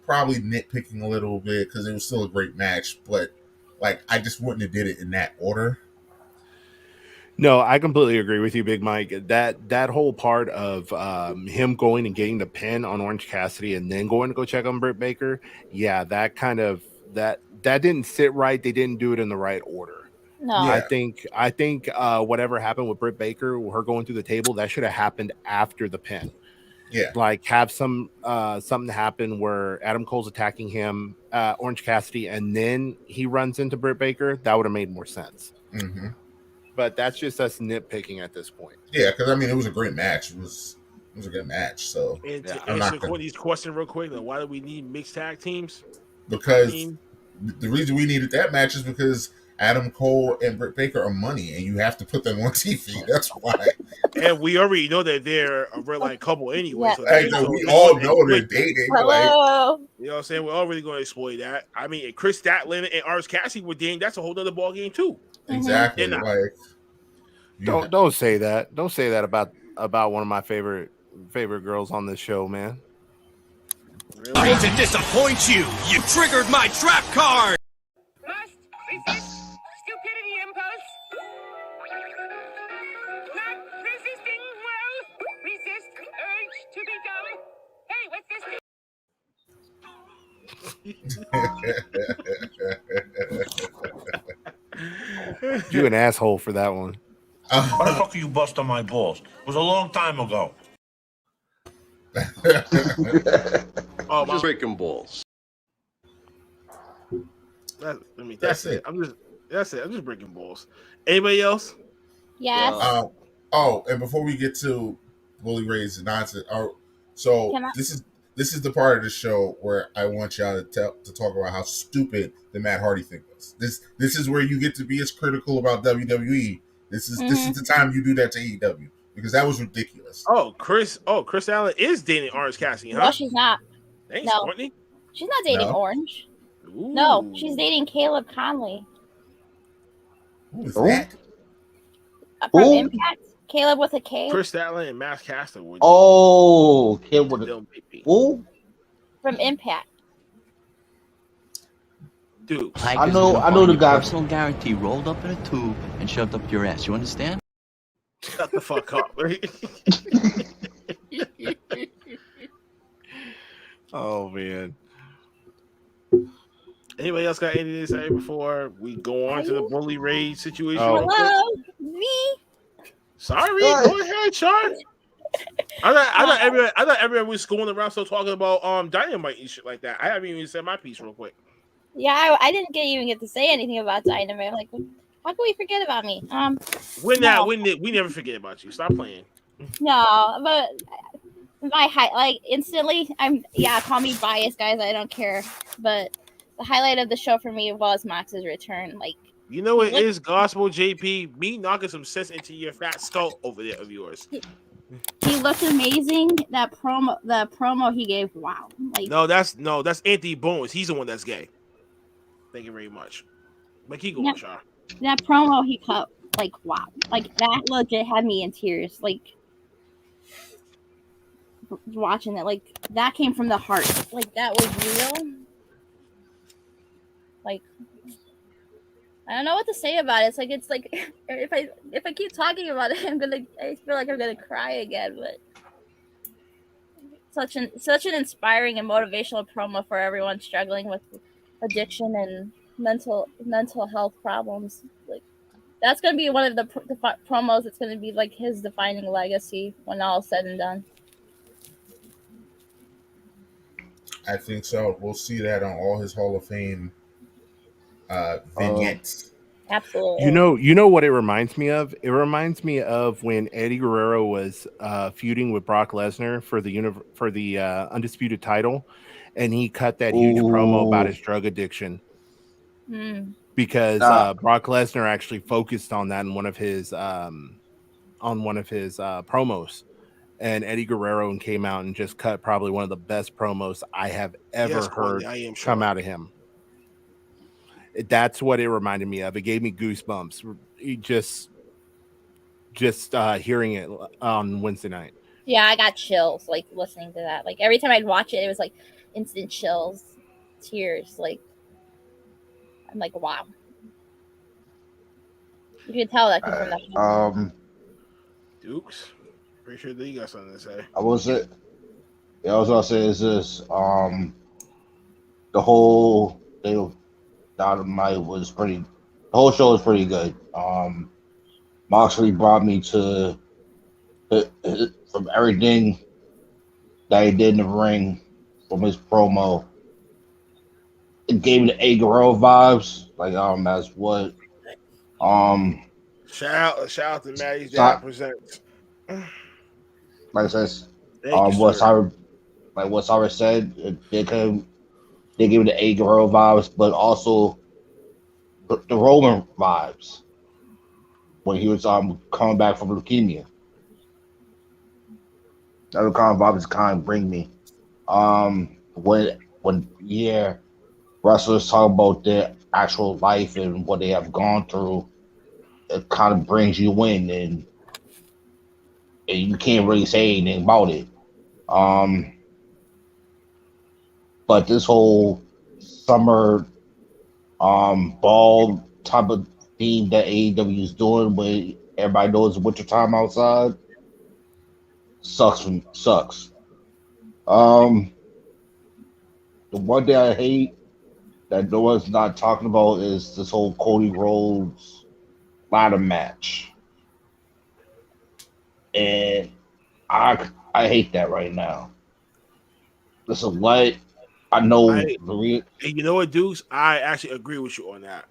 probably nitpicking a little bit because it was still a great match, but like, I just wouldn't have did it in that order. No, I completely agree with you, Big Mike. That whole part of him going and getting the pin on Orange Cassidy and then going to go check on Britt Baker, that didn't sit right. They didn't do it in the right order. No. I think whatever happened with Britt Baker, her going through the table, that should have happened after the pin. Yeah, like have something happen where Adam Cole's attacking him, Orange Cassidy, and then he runs into Britt Baker. That would have made more sense. Mm-hmm. But that's just us nitpicking at this point. Yeah, because I mean, it was a great match. It was a good match. So to answer these questions real quick, why do we need mixed tag teams? Because the reason we needed that match is because Adam Cole and Britt Baker are money, and you have to put them on TV. That's why. And we already know that they're a real couple anyway. Yeah. So we all know they're dating. Hello. You know what I'm saying? We're already going to exploit that. I mean, if Chris Statlander and Orange Cassidy were dating, that's a whole other ball game too. Exactly. Don't say that. Don't say that about one of my favorite girls on this show, man. Sorry to disappoint you. You triggered my trap card. Must resist stupidity impulse. Not resisting well. Resist urge to be dumb. Hey, what's this? You an asshole for that one. Why the fuck are you busting my balls? It was a long time ago. I'm just breaking balls. That's it. I'm just breaking balls. Anybody else? Yes. And before we get to Bully Ray's nonsense, this is the part of the show where I want y'all to talk about how stupid the Matt Hardy thing was. This is where you get to be as critical about WWE. This is the time you do that to AEW. because that was ridiculous. Chris Allen is dating Orange Cassidy, huh? No, she's not. Thanks, No, Courtney. she's not dating No? Orange. Ooh. No, she's dating Caleb Conley. Who is that? From Who? Impact. Caleb with a K. Chris Allen and Matt Caster. Oh, Caleb with a who? From Impact. Dude, I know the guy. Personal guarantee rolled up in a tube and shoved up your ass. You understand? Shut the fuck up. Oh man. Anybody else got anything to say before we go on to the bully raid situation? Hello, me. Sorry, go ahead, Char. I thought everyone was going around still talking about Dynamite and shit like that. I haven't even said my piece real quick. Yeah, I didn't even get to say anything about Dynamite. Like, how can we forget about me? We never forget about you. Stop playing. No, but instantly, call me biased, guys. I don't care. But the highlight of the show for me was Mox's return. Like, you know what is gospel, JP? Me knocking some sense into your fat skull over there of yours. He looked amazing. The promo he gave, wow. Like, no, that's Anthony Bones. He's the one that's gay. Thank you very much. But keep going, Char. That promo he cut, like, wow. Like, that legit had me in tears. Like, watching it, like, that came from the heart. Like, that was real. Like, I don't know what to say about it. It's like if I keep talking about it, I feel like I'm gonna cry again. But such an inspiring and motivational promo for everyone struggling with addiction and mental health problems. Like, that's gonna be one of the promos that's gonna be like his defining legacy when all is said and done. I think so. We'll see that on all his Hall of Fame vignettes. Absolutely. You know what it reminds me of? It reminds me of when Eddie Guerrero was feuding with Brock Lesnar for the undisputed title, and he cut that huge promo about his drug addiction. Because Brock Lesnar actually focused on that in one of his promos, and Eddie Guerrero came out and just cut probably one of the best promos I have ever heard come out of him. That's what it reminded me of. It gave me goosebumps. Just hearing it on Wednesday night. Yeah, I got chills like listening to that. Like, every time I'd watch it, it was like instant chills, tears. Like, I'm like, wow. You can tell that came from that. Dukes, pretty sure that you got something to say. I was gonna say is this. The whole thing of Dynamite was pretty. The whole show was pretty good. Moxley brought me to from everything that he did in the ring, from his promo. It gave me the A Guerrero vibes, like as what. Shout out to Maddie's Dad presents. Like I said, what Cyrus said, they gave me the A Guerrero vibes, but also the Roman vibes when he was coming back from leukemia. That's the kind of vibes kind of bring me. When wrestlers talk about their actual life and what they have gone through, it kind of brings you in, and you can't really say anything about it. But this whole summer ball type of theme that AEW is doing, where everybody knows it's wintertime outside, sucks. The one thing I hate that no one's not talking about is this whole Cody Rhodes ladder match. And I hate that right now. Listen, what I know. And you know what, Dukes? I actually agree with you on that.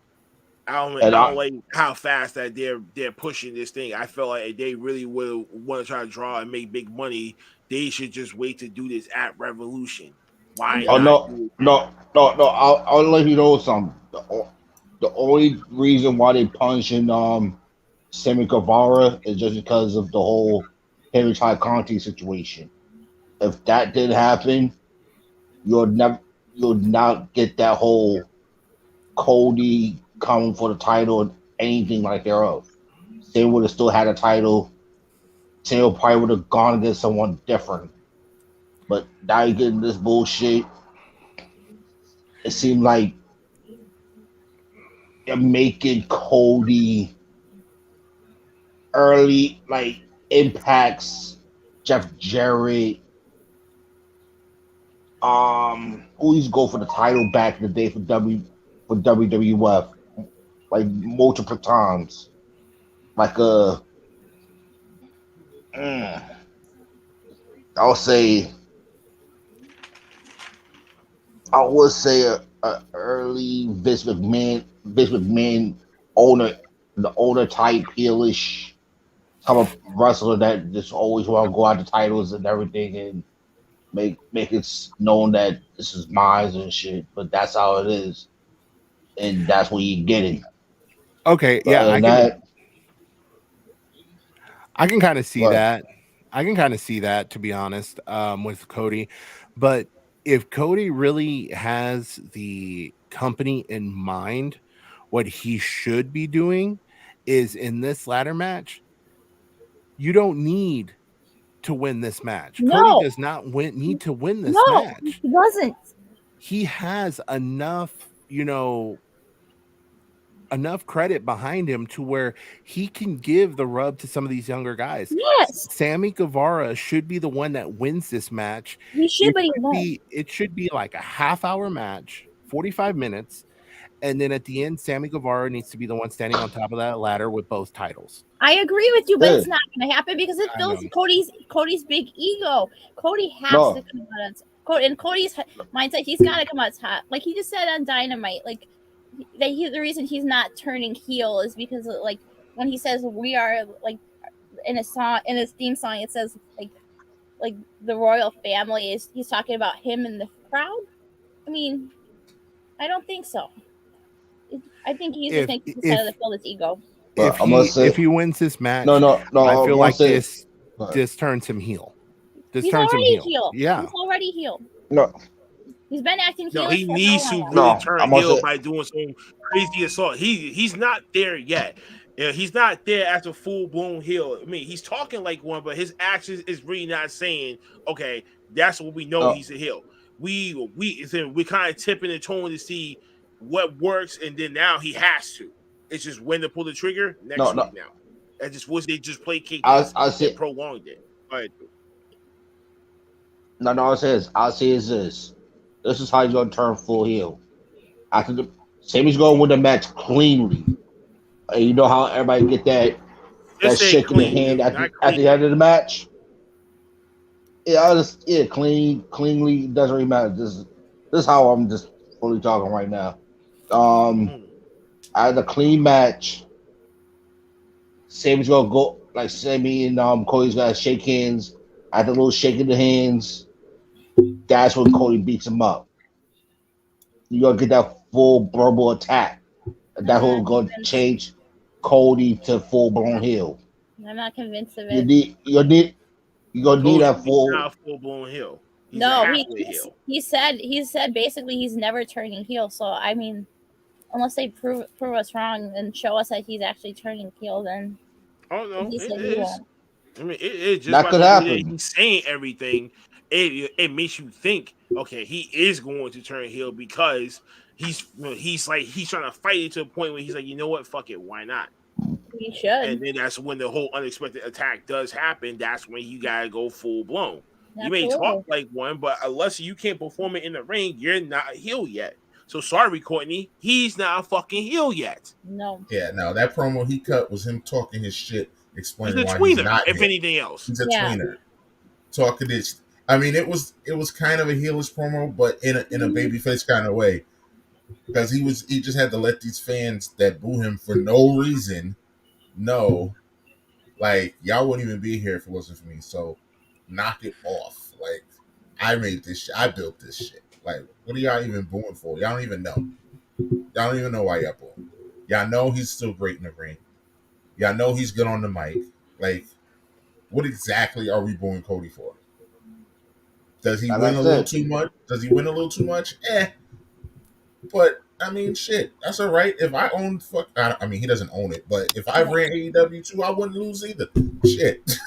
I don't like how fast that they're pushing this thing. I feel like if they really will want to try to draw and make big money, they should just wait to do this at Revolution. Why? No. I'll let you know something. The only reason why they punching Sammy Guevara is just because of the whole Henry Ty Conti situation. If that did happen, you'll never, you'll not get that whole Cody coming for the title and anything like thereof. Sam would have still had a title. Sam probably would have gone against someone different. But now you're getting this bullshit. It seemed like you're making Cody early, like impacts Jeff Jarrett. Who used to go for the title back in the day for WWF, like multiple times. Like mm, I'll say I would say a early Vince McMahon owner, the owner type heelish type of wrestler that just always want to go out the titles and everything and make it known that this is mine and shit. But that's how it is, and that's what you're getting. Okay, But yeah, other than that, I can kind of see what? that. I can kind of see that, to be honest, with Cody. But if Cody really has the company in mind, what he should be doing is in this ladder match, you don't need to win this match. Cody No, does not need to win this no, match. he doesn't. He has enough, enough credit behind him to where he can give the rub to some of these younger guys. Yes, Sammy Guevara should be the one that wins this match. he should, but he won't. It should be like a half-hour match, 45 minutes, and then at the end, Sammy Guevara needs to be the one standing on top of that ladder with both titles. I agree with you, but Yeah. it's not going to happen because it I fills know. Cody's big ego. Cody has No. to come out on Cody, and Cody's mindset. He's got to come out top, like he just said on Dynamite. Like that, the reason he's not turning heel is because of, like when he says we are like in a song in his theme song, it says like the royal family is. He's talking about him and the crowd. I mean, I don't think so. I think he's just making to fill his ego. But I'm gonna say If he wins this match, no. I I'm feel gonna like say this turns him heel. This He's turns him already heel. heel. Yeah. He's already heel. no. He's been acting heel. No, he for needs how to long? really No, turn I'm gonna heel say by doing some crazy assault. He's not there yet. Yeah, he's not there as a full blown heel. I mean, he's talking like one, but his actions is really not saying, okay, that's what we know he's a heel. We're kind of tipping the tone to see what works, and then now he has to. It's just when to pull the trigger next no. week now. I just wish they just placate I this I and say prolonged it. All right. no. I'll say is this. This is how you're gonna turn full heel. After the Sammy's gonna win the match cleanly. And you know how everybody get that Just say shake in the clean, hand dude, at not at the clean. end of the match? Cleanly doesn't really matter. This is how I'm just fully talking right now. Out of the clean match, Sammy's gonna go like Sammy and Cody's gonna shake hands. At the little shake of the hands, that's when Cody beats him up. You're gonna get that full verbal attack. That whole gonna change Cody to full blown heel. I'm not convinced of You it. need you need you're gonna need Told you that he's full. not a full blown heel. He's a No, halfway heel. he said basically he's never turning heel. So I mean, unless they prove us wrong and show us that he's actually turning heel, then Oh no, he it said he is. won't. I mean, it just That by could the way that happen. he's saying everything, it makes you think, okay, he is going to turn heel because he's trying to fight it to a point where he's like, you know what, fuck it, why not? He should. And then that's when the whole unexpected attack does happen. That's when you gotta go full blown. You may talk like one, but unless you can't perform it in the ring, you're not a heel yet. So sorry, Courtney, he's not a fucking heel yet. No. Yeah, no, that promo he cut was him talking his shit, He's explaining a why he's tweener, not if heel. anything else. He's a tweener. Talking this. I mean, it was kind of a heelish promo, but in a babyface kind of way. Because he just had to let these fans that boo him for no reason know, like, y'all wouldn't even be here if it wasn't for me. So knock it off. Like, I made this shit. I built this shit. Like, what are y'all even booing for? Y'all don't even know. Y'all don't even know why y'all booing. Y'all know he's still great in the ring. Yeah, I know he's good on the mic. Like, what exactly are we booing Cody for? Does he win a little too much? Does he win a little too much? But I mean, shit, that's all right. If I owned I mean, he doesn't own it, but if I ran AEW too, I wouldn't lose either. Shit.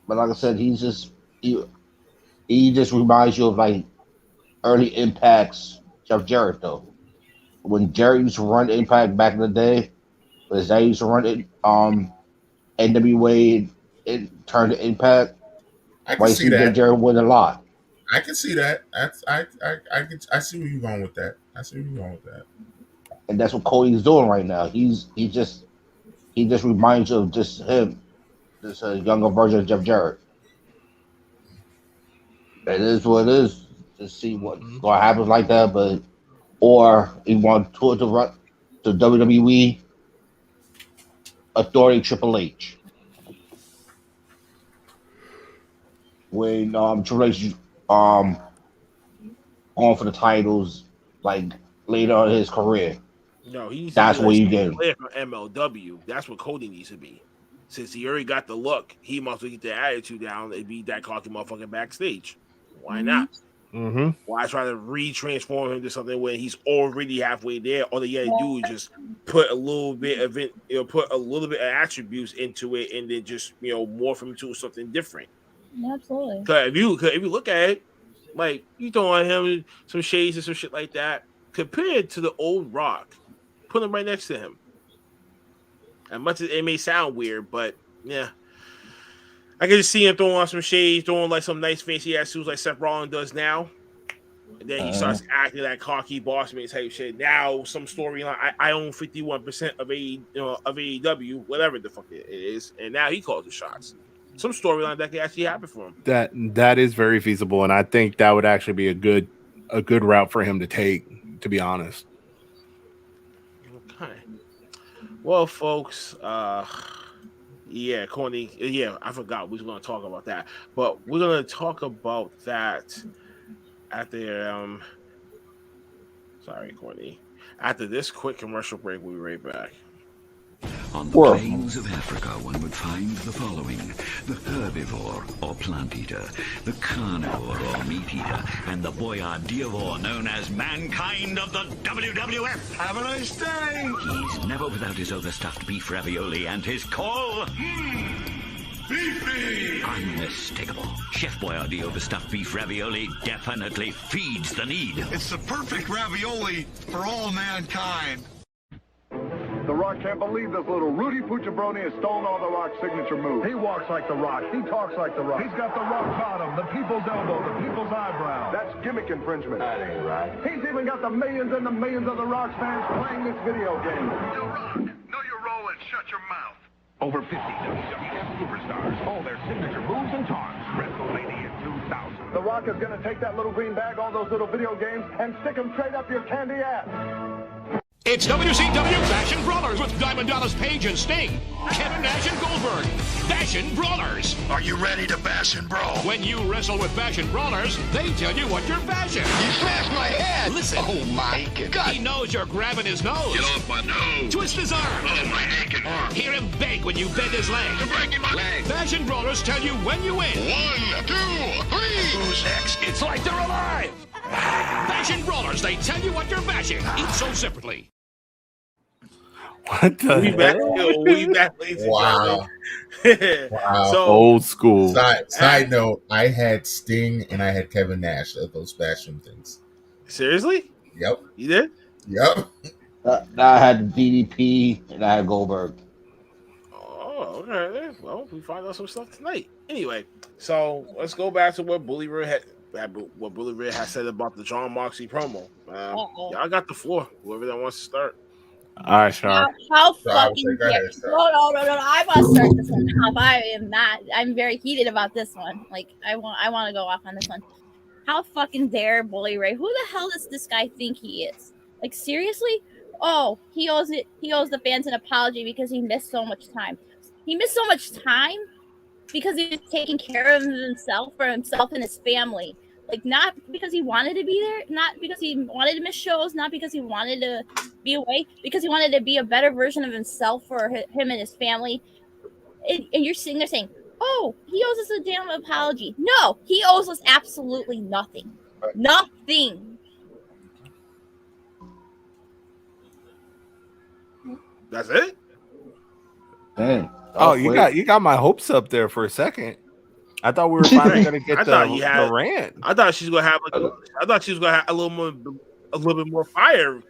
But like I said, he just reminds you of like early Impact's Jeff Jarrett though. When Jarrett used to run Impact back in the day, but as I used to run it, NWA it turned to Impact. I can see that. Jeff Jarrett win a lot. I can see that. I see where you're going with that. I see where you're going with that. And that's what Cody's doing right now. He just reminds you of just him, just a younger version of Jeff Jarrett. It is what it is. Just see what happens like that, but or he want tour to run to WWE Authority Triple H. When Triple H going for the titles like later on in his career. No, he needs that's to be what like you get. Player from MLW. That's what Cody needs to be. Since he already got the look, he must get the attitude down and be that cocky motherfucker backstage. Why not? Mm-hmm. Why try to re-transform him to something when he's already halfway there? All they gotta do is just put a little bit of it, put a little bit of attributes into it, and then just morph him to something different. Absolutely. Because if you look at it, like you throwing him some shades and some shit like that, compared to the old Rock, put him right next to him. As much as it may sound weird, but yeah. I can just see him throwing on some shades, throwing like some nice fancy ass suits like Seth Rollins does now. And then he starts acting like cocky boss man type shit. Now some storyline. I own 51% of AEW, whatever the fuck it is, and now he calls the shots. Some storyline that could actually happen for him. That is very feasible, and I think that would actually be a good route for him to take. To be honest. Okay. Well, folks, yeah, Corny. Yeah, I forgot we was going to talk about that, but we're going to talk about that after. Sorry, Corny. After this quick commercial break, we'll be right back. On the plains of Africa, one would find the following: the herbivore or plant eater, the carnivore or meat eater, and the boyardivore known as mankind of the WWF. Have a nice day. He's never without his overstuffed beef ravioli and his call. Beefy! Unmistakable. Chef Boyardee overstuffed beef ravioli definitely feeds the need. It's the perfect ravioli for all mankind. The Rock can't believe this little Rudy Pucciabroni has stolen all The Rock's signature moves. He walks like The Rock. He talks like The Rock. He's got the rock bottom, the people's elbow, the people's eyebrow. That's gimmick infringement. That ain't right. He's even got the millions and the millions of The Rock fans playing this video game. You Rock, know your role and shut your mouth. Over 50 WWF superstars, all their signature moves and taunts. WrestleMania 2000. The Rock is going to take that little green bag, all those little video games, and stick them straight up your candy ass. It's WCW Fashion Brawlers with Diamond Dallas Page and Sting, Kevin Nash and Goldberg. Fashion Brawlers. Are you ready to bash and brawl? When you wrestle with Fashion Brawlers, they tell you what you're fashion. You smashed my head. Listen. Oh my God. He knows you're grabbing his nose. Get off my nose. Twist his arm. Oh, my aching arm. Hear him beg when you bend his leg. You're breaking my leg. Fashion Brawlers tell you when you win. 1, 2, 3. Who's next? It's like they're alive. Fashion Brawlers, they tell you what you're bashing. Eat so separately. What the We back, ladies and Wow. gentlemen. Wow. So, old school. Side note, I had Sting and I had Kevin Nash of those fashion things. Seriously? Yep. You did? Yep. I had DDP and I had Goldberg. Oh, okay. Well, we find out some stuff tonight. Anyway, so let's go back to what Bully Ray had said about the John Moxley promo. Y'all got the floor. Whoever that wants to start. All right, Char. How fucking dare you? No, I want to start this one off. I'm very heated about this one. Like I want to go off on this one. How fucking dare Bully Ray? Who the hell does this guy think he is? Like seriously? Oh, he owes the fans an apology because he missed so much time. He missed so much time because he was taking care of himself for himself and his family. Like, not because he wanted to be there, not because he wanted to miss shows, not because he wanted to be away, because he wanted to be a better version of himself for him and his family. And you're sitting there saying, oh, he owes us a damn apology. No, he owes us absolutely nothing. Nothing. That's it? Dang. Oh, you got my hopes up there for a second. I thought we were finally going to get the rant. I thought she was going to have a little bit more fire.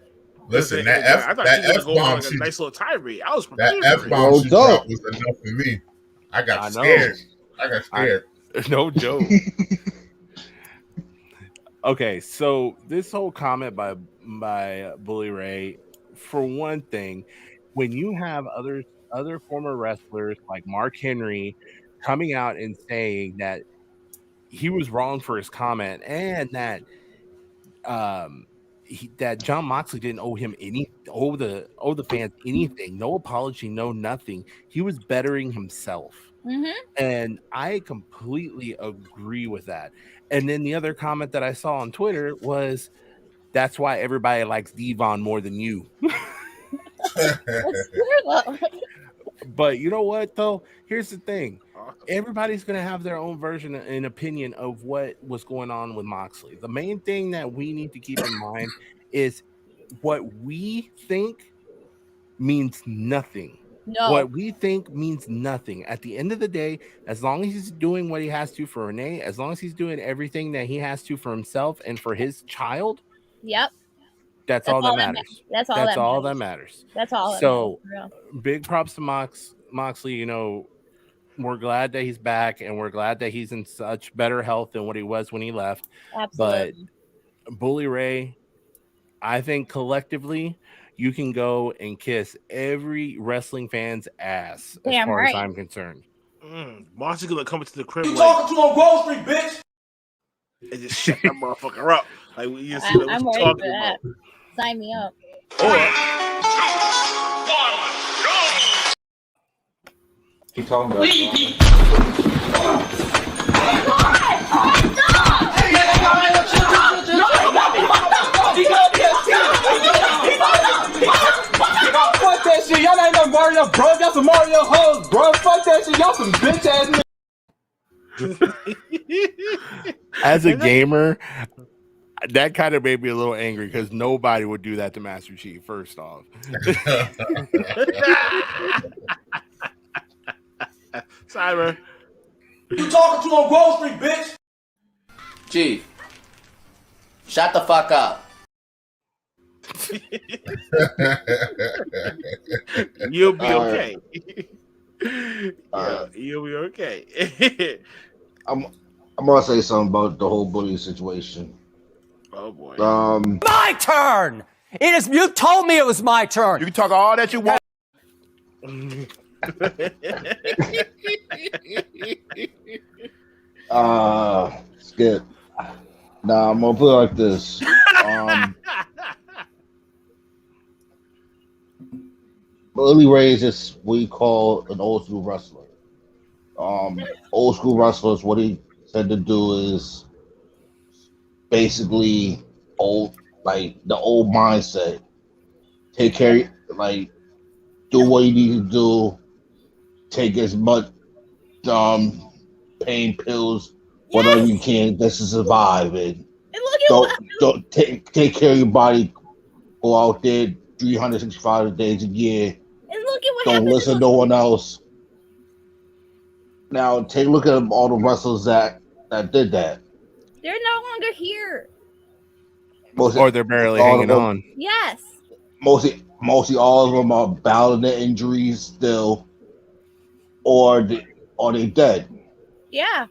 Listen, I thought she was going to go on like a nice little tirade. I was prepared that for F-bomb she dropped was enough for me. I got scared. I got scared. No joke. Okay, so this whole comment by Bully Ray, for one thing, when you have other former wrestlers like Mark Henry coming out and saying that he was wrong for his comment and that that John Moxley didn't owe the fans anything, no apology, no nothing. He was bettering himself. And I completely agree with that. And then the other comment that I saw on Twitter was, that's why everybody likes Devon more than you. But you know what, though? Here's the thing. Everybody's going to have their own version and opinion of what was going on with Moxley. The main thing that we need to keep in mind is what we think means nothing. No. What we think means nothing. At the end of the day, as long as he's doing what he has to for Renee, as long as he's doing everything that he has to for himself and for his child, yep, that's all that matters. That's all that matters. That's all. So, big props to Moxley. You know, we're glad that he's back, and we're glad that he's in such better health than what he was when he left. Absolutely. But Bully Ray, I think collectively, you can go and kiss every wrestling fan's ass as far as I'm concerned. Moxley's gonna come into the crib. You talking to on Wall Street, bitch? And just shut that motherfucker up. Like you see what I'm you ready talking for that. about. Sign me up. He talking about Fuck that shit. Y'all ain't no Mario bros. Y'all some Mario hoes, bro. Fuck that shit. Y'all some bitch ass niggas. As a gamer, that kind of made me a little angry because nobody would do that to Master Chief, first off. Cyber. You talking to on Wall Street, bitch? Chief, shut the fuck up. You'll be okay. You'll be okay. I'm gonna say something about the whole bullying situation. Oh boy. My turn. It is. You told me it was my turn. You can talk all that you want. Skip. Nah, I'm gonna put it like this. Bully Ray is just what you call an old school wrestler. Old school wrestlers, what he said to do is basically the old mindset. Take care, do what you need to do. Take as much pain pills, whatever you can, just to survive. And don't take care of your body. Go out there 365 days a year. And look at what Don't listen to no one else. Now take a look at all the wrestlers that did that. They're no longer here. Or they're barely hanging on. Yes. Mostly all of them are battling their injuries still, or they dead. Yeah.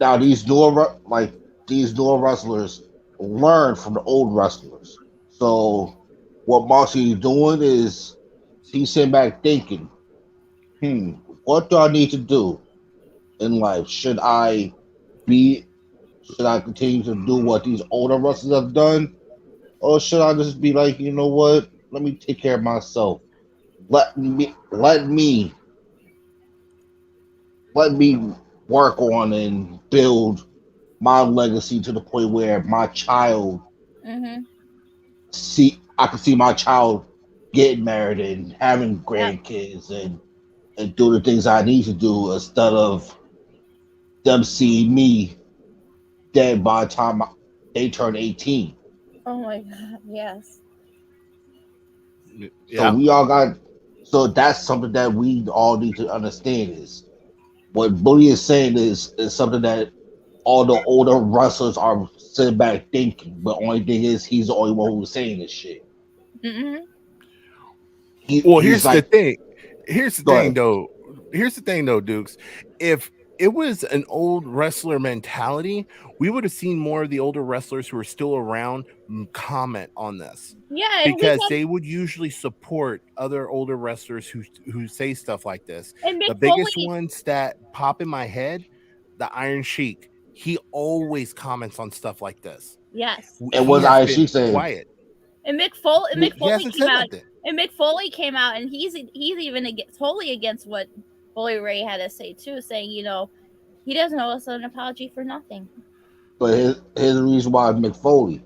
Now these newer wrestlers learn from the old wrestlers. So what Moxley is doing is he's sitting back thinking, what do I need to do in life? Should I continue to do what these older wrestlers have done? Or should I just be like, you know what? Let me take care of myself. Let me work on and build my legacy to the point where my child Mm-hmm. I can see my child getting married and having Yep. grandkids and do the things I need to do instead of them seeing me dead by the time they turn 18. Oh my God. Yes. So Yeah. we all got so that's something that we all need to understand is what Bully is saying is something that all the older wrestlers are sitting back thinking. But only thing is he's the only one who's saying this shit. Mm-hmm. Well, He's here's the like, thing. Here's the go thing, ahead. though. Here's the thing, though, Dukes. If it was an old wrestler mentality, we would have seen more of the older wrestlers who are still around comment on this. Yeah, and we Because had they would usually support other older wrestlers who say stuff like this. and The Mick biggest Foley. ones that pop in my head, the Iron Sheik. He always comments on stuff like this. Yes. And He what has I been she saying? quiet. And Mick Foley He hasn't came said out. nothing. And Mick Foley came out, and he's even totally against what Bully Ray had to say too, saying he doesn't owe us an apology for nothing. But here's the reason why McFoley's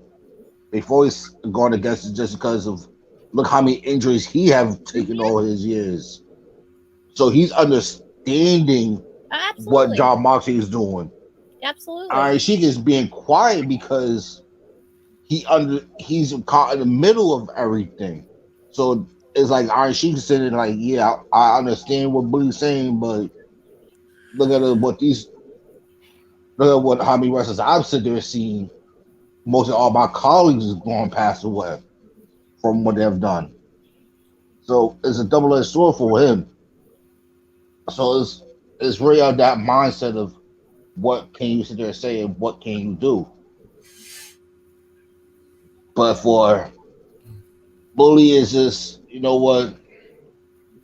going against it just because of look how many injuries he have taken all his years. So he's understanding what Absolutely. John Moxley is doing. Absolutely. Iron Sheik is being quiet because he's caught in the middle of everything. So it's like Iron Sheik is sitting like, yeah, I understand what Bully's saying, but look at how many wrestlers I've sitting there seeing. Most of all my colleagues is going past away from what they've done. So it's a double-edged sword for him. So it's really on that mindset of what can you sit there and say and what can you do. But for Bully is just, you know what,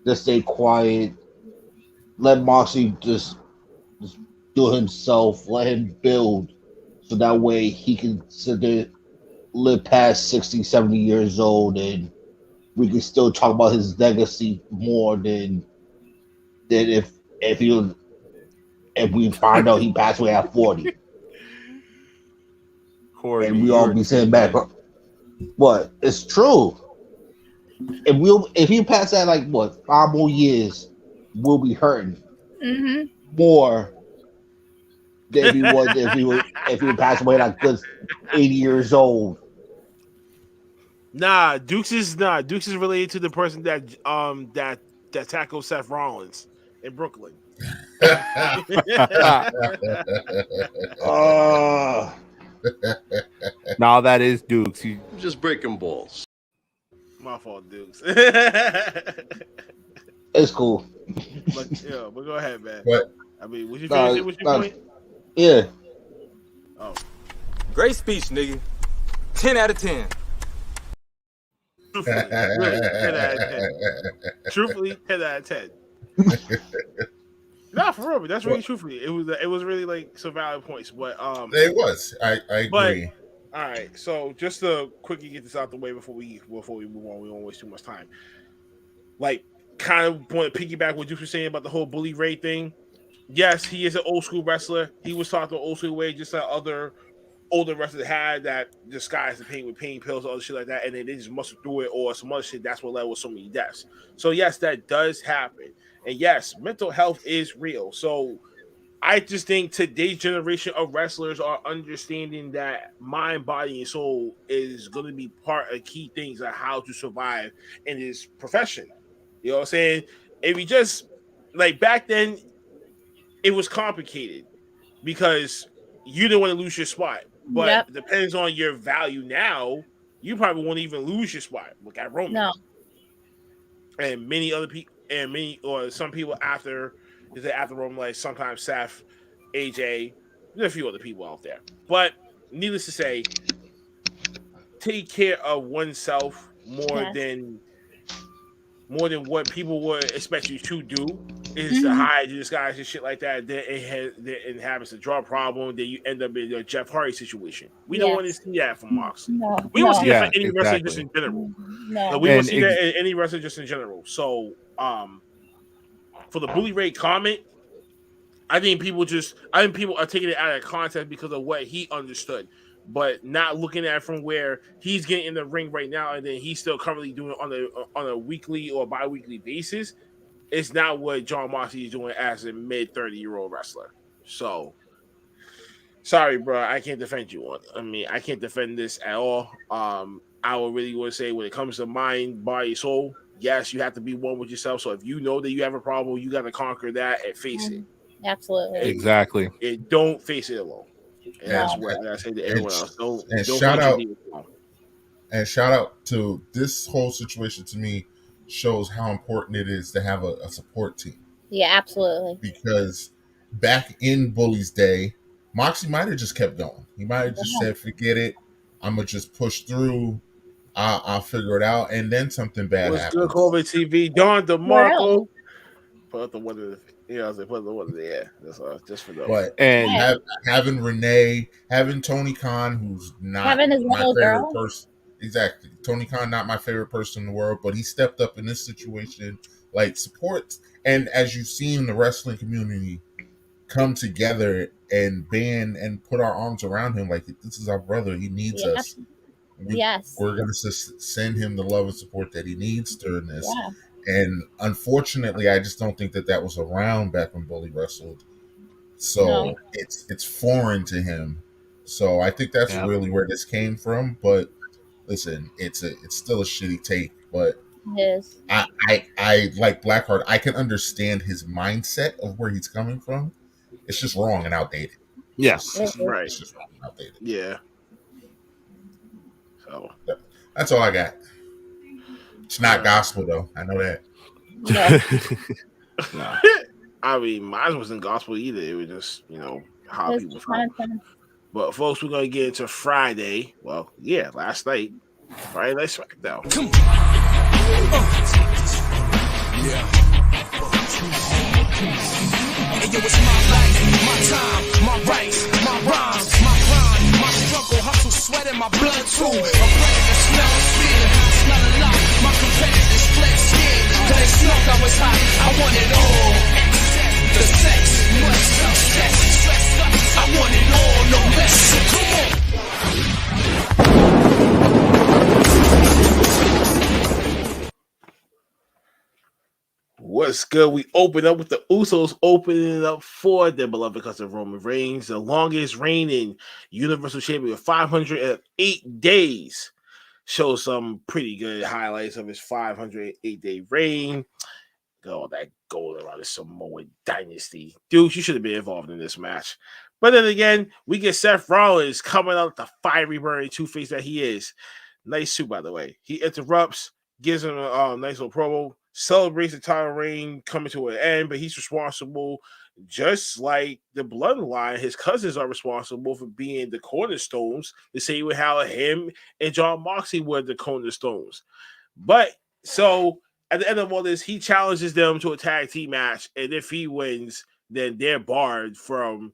just stay quiet, let Moxley just do himself, let him build, so that way he can sit there, live past 60, 70 years old, and we can still talk about his legacy more than if he was if we find out he passed away at 40. Corby, And we all be saying back, what? It's true. If he pass that like what 5 more years, we'll be hurting Mm-hmm. more than we would if he would pass away like good 80 years old. Dukes is related to the person that tackled Seth Rollins in Brooklyn. Now that is Dukes. I'm just breaking balls. My fault, Dukes. It's cool. But go ahead, man. What? I mean, was you finishing with your point? Yeah. Oh. Great speech, nigga. 10 out of 10. Truthfully, really, 10 out of 10. Truthfully, 10 out of 10. Not for real, but that's really truthfully. It was really like some valid points. But it was. I agree. But, all right, so just to quickly get this out the way before we move on, we don't waste too much time. Like, kind of want to piggyback what you were saying about the whole Bully Ray thing. Yes, he is an old school wrestler. He was taught the old school way, just like other older wrestlers had that disguise the pain with pain pills, all shit like that, and they just muscle through it or some other shit. That's what led with so many deaths. So yes, that does happen, and yes, mental health is real. So I just think today's generation of wrestlers are understanding that mind, body, and soul is going to be part of key things of how to survive in this profession. You know what I'm saying? If you just like back then, it was complicated because you didn't want to lose your spot. But it depends on your value now. You probably won't even lose your spot. Look at Roman. No. And many other people, or some people after Roman, like sometimes Seth, AJ, there's a few other people out there. But needless to say, take care of oneself more than what people would expect you to do is to hide your disguise and shit like that. Then it happens to draw a problem. Then you end up in a Jeff Hardy situation. We don't want to see that from Moxley. We don't see that for any wrestler just in general. No. We don't see that in any wrestler just in general. So, for the Bully Ray comment, I think people are taking it out of context because of what he understood, but not looking at it from where he's getting in the ring right now, and then he's still currently doing it on a weekly or bi-weekly basis. It's not what John Moxley is doing as a mid 30-year-old wrestler. So sorry, bro, I can't defend you on. I mean, I can't defend this at all. I would really want to say when it comes to mind, body, soul, yes, you have to be one with yourself. So if you know that you have a problem, you got to conquer that and face it. Absolutely. Exactly. And don't face it alone. And No. that's what I gotta say to everyone else. Don't shout face your out demons alone. and shout out to this whole situation. To me, shows how important it is to have a support team. Yeah, absolutely. Because back in Bully's day, Moxie might have just kept going. He might have just said, "Forget it. I'm gonna just push through. I'll figure it out." And then something bad What's happens. good, COVID TV? Don DeMarco. Put up the one of the, I was like, put the one of the, yeah. That's just for those. But having Renee, having Tony Khan, who's not Having his my little favorite girl. person. Exactly. Tony Khan, not my favorite person in the world, but he stepped up in this situation, like support. And as you've seen the wrestling community come together and band and put our arms around him, like, this is our brother. He needs us. We're going to send him the love and support that he needs during this. Yeah. And unfortunately, I just don't think that was around back when Bully wrestled. So it's foreign to him. So I think that's really where this came from. But listen, it's still a shitty take. But Yes. I like Blackheart. I can understand his mindset of where he's coming from. It's just wrong and outdated. Yes. Right. It's just wrong and outdated. Yeah. So that's all I got. It's not gospel though. I know that. No. I mean, mine wasn't gospel either. It was just, how people felt. But folks, we're gonna get into Friday. Well, yeah, last night. Friday Night SmackDown. Come on. Yeah. Hey, yo, it's my life, my time, my rights, my rhymes, my grind, my struggle, hustle, sweat in my blood too. I'm ready to smell fear, smell a lot. My competitors fled scared, cause they smelled I was hot. I want it all. The sex, much success, stressed up. I want it all, no less. So come on. What's good? We open up with the Usos opening it up for their beloved cousin Roman Reigns, the longest reigning Universal Champion with 508 days. Shows some pretty good highlights of his 508-day reign. Oh, that gold around the Samoan dynasty. Dude, you should have been involved in this match. But then again, we get Seth Rollins coming out the fiery burning two-face that he is. Nice suit, by the way. He interrupts, gives him a nice little promo, celebrates the title reign coming to an end, but he's responsible, just like the bloodline. His cousins are responsible for being the cornerstones, the same way how him and John Moxley were the cornerstones. But so at the end of all this, he challenges them to a tag team match, and if he wins, then they're barred from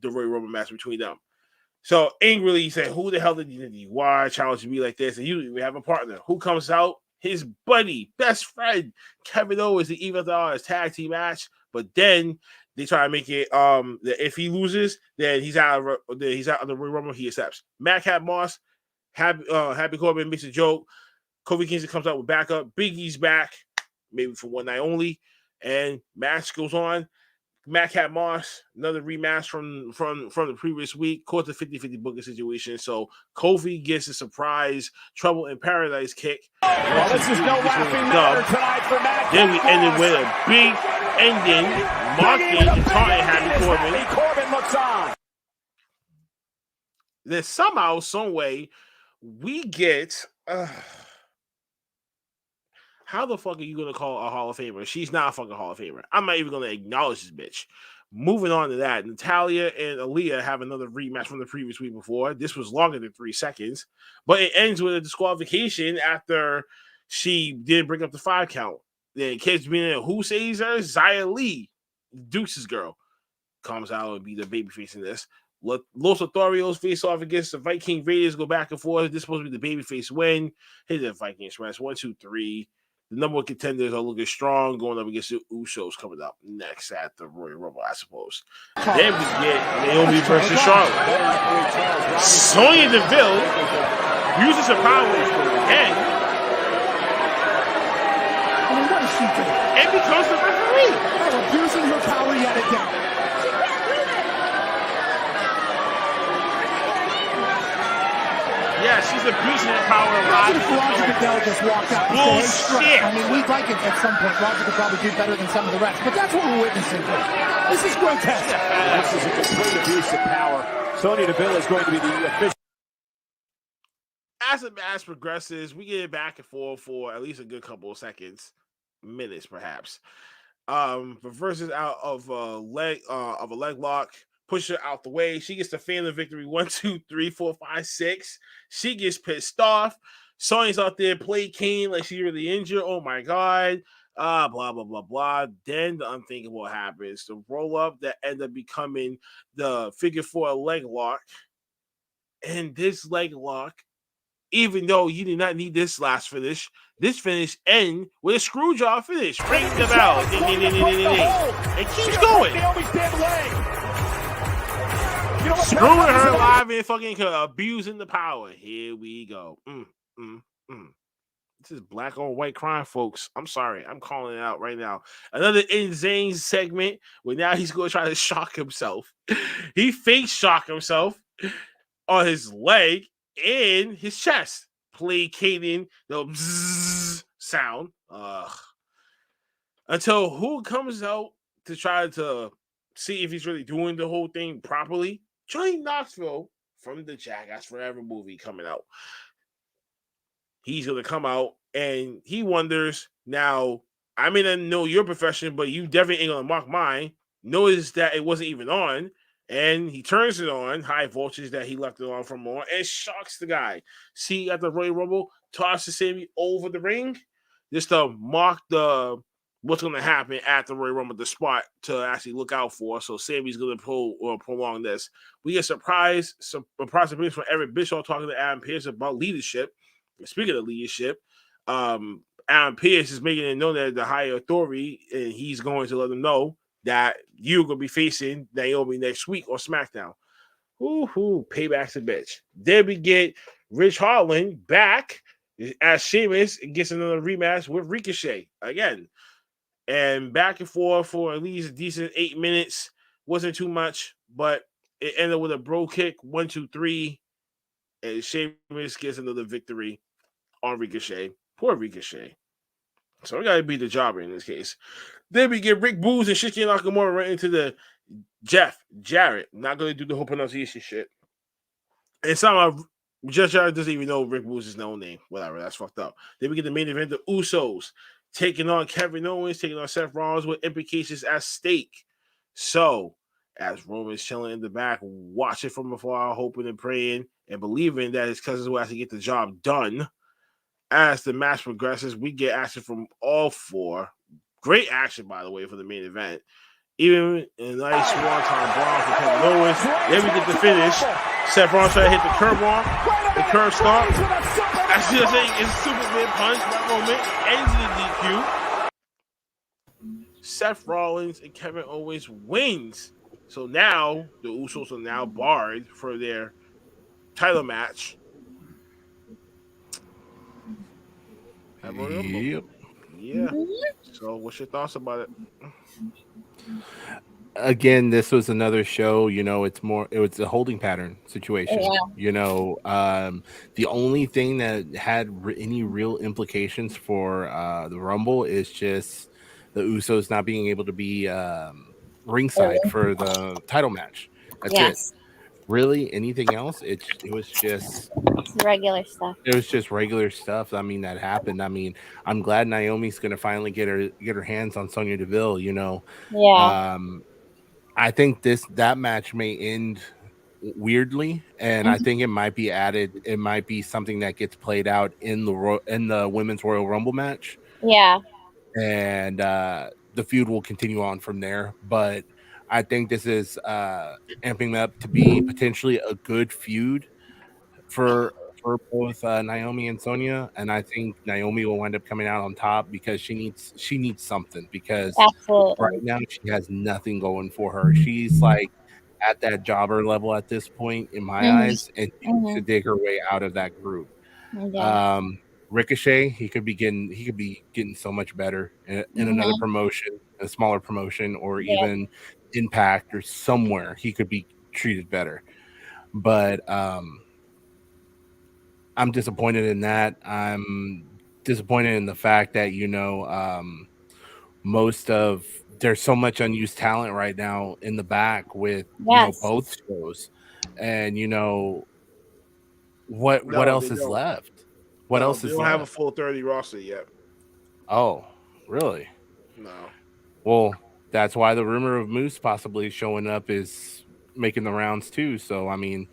the Royal Rumble match between them. So angrily, he said, "Who the hell did you why challenge me like this?" And usually we have a partner who comes out, his buddy, best friend, Kevin Owens, the Evil Dollars tag team match. But then they try to make it that if he loses, then he's out of the Royal Rumble. He accepts. Madcap Moss, Happy Corbin makes a joke. Kofi Kingston comes out with backup. Big E's back, maybe for one night only, and match goes on. Madcap Moss, another rematch from the previous week, caught the 50-50 booking situation. So Kofi gets a surprise Trouble in Paradise kick. Well, this is no laughing matter tonight for Madcap. Then we ended with a big ending, mocking and taunting Happy Corbin. Happy Corbin looks on. Then somehow, some way, we get. How the fuck are you gonna call a Hall of Famer? She's not a fucking Hall of Famer. I'm not even gonna acknowledge this bitch. Moving on to that, Natalya and Aaliyah have another rematch from the previous week before. This was longer than 3 seconds, but it ends with a disqualification after she didn't bring up the 5 count. Then kids being who saves her? Xia Li, Deuce's girl, comes out and be the babyface in this. Los Lotharios face off against the Viking Raiders, go back and forth. This is supposed to be the babyface win. Hit the Viking Express 1, 2, 3. the number one contenders are looking strong, going up against the Usos coming up next at the Royal Rumble, I suppose. Then we get Naomi versus Charlotte. Sonya Deville uses her power again. What is she doing? And becomes the referee. Abusing her power yet again. Yeah, she's abusing her power live. Roger Goodell just walked out. Bullshit. I mean, we'd like it at some point. Roger could probably do better than some of the rest, but that's what we're witnessing here. This is grotesque. This is a complete abuse of power. Sonya Deville is going to be the official. As the match progresses, we get it back and forth for at least a good couple of seconds, minutes perhaps. But versus out of a leg lock, push her out the way. She gets the fan of victory. 1, 2, 3, 4, 5, 6. She gets pissed off. Sonya's out there placating like she's really injured. Oh my god. Blah blah blah blah. Then the unthinkable happens. The roll up that ended up becoming the figure 4 leg lock. And this leg lock, even though you did not need this last finish, this finish end with a screw job finish. Ring the bell. It keeps going. Screwing her live and fucking abusing the power. Here we go. This is black on white crime, folks. I'm sorry. I'm calling it out right now. Another insane segment where now he's going to try to shock himself. He fake shocked himself on his leg and his chest, placating the bzzz sound. Until who comes out to try to see if he's really doing the whole thing properly? Johnny Knoxville from the Jackass Forever movie coming out. He's going to come out and he wonders, now, I may not know your profession, but you definitely ain't going to mark mine. Notice that it wasn't even on. And he turns it on, high voltage that he left it on for more, and shocks the guy. See, at the Royal Rumble, tosses Sammy over the ring just to mark the what's going to happen at the Royal Rumble, the spot to actually look out for. So Sammy's going to prolong this. We get surprise appearance from Eric Bischoff talking to Adam Pearce about leadership. Speaking of leadership, Adam Pearce is making it known that the higher authority, and he's going to let them know that you're going to be facing Naomi next week on SmackDown. Payback's a bitch. Then we get Rich Holland back as Sheamus gets another rematch with Ricochet again. And back and forth for at least a decent 8 minutes. Wasn't too much, but it ended with a bro kick, 1, 2, 3. And Sheamus gets another victory on Ricochet. Poor Ricochet. So we got to beat the jobber in this case. Then we get Rick Boogs and Shinsuke Nakamura right into the Jarrett. Not going to do the whole pronunciation shit. And somehow Jeff Jarrett doesn't even know Rick Boogs' no name. Whatever, that's fucked up. Then we get the main event, the Usos taking on Kevin Owens, taking on Seth Rollins with implications at stake. So, as Roman's chilling in the back, watching from afar, hoping and praying and believing that his cousins will actually get the job done. As the match progresses, we get action from all four. Great action, by the way, for the main event. Even a nice swanton bomb for Kevin Owens. Then we get the finish. Seth Rollins trying to hit the curb walk, the curb stop. Actually, I'm saying it's a Superman punch. That moment ends the DQ. Seth Rollins and Kevin Owens wins. So now the Usos are now barred for their title match. Yep. Yeah. So what's your thoughts about it? Again, this was another show, it was a holding pattern situation. Yeah. The only thing that had any real implications for the Rumble is just the Usos not being able to be ringside for the title match. That's it. Really, anything else? It was just regular stuff. It was just regular stuff. I mean, that happened. I mean, I'm glad Naomi's gonna finally get her hands on Sonya Deville. Yeah. I think that match may end weirdly, and I think it might be added. It might be something that gets played out in the Women's Royal Rumble match. Yeah. And the feud will continue on from there. But I think this is amping up to be potentially a good feud for for both Naomi and Sonya, and I think Naomi will wind up coming out on top because she needs something, because Absolutely. right now she has nothing going for her. She's like at that jobber level at this point in my eyes, and she needs to dig her way out of that group. Yeah. Ricochet, he could be getting so much better in another promotion, a smaller promotion, or Yeah. even Impact or somewhere. He could be treated better. But I'm disappointed in that. I'm disappointed in the fact that there's so much unused talent right now in the back with Yes. both shows, and what No, else they is don't. left? What No, else they is don't have a left? full 30 roster yet. Oh, really? No. Well, that's why the rumor of Moose possibly showing up is making the rounds too. So I mean,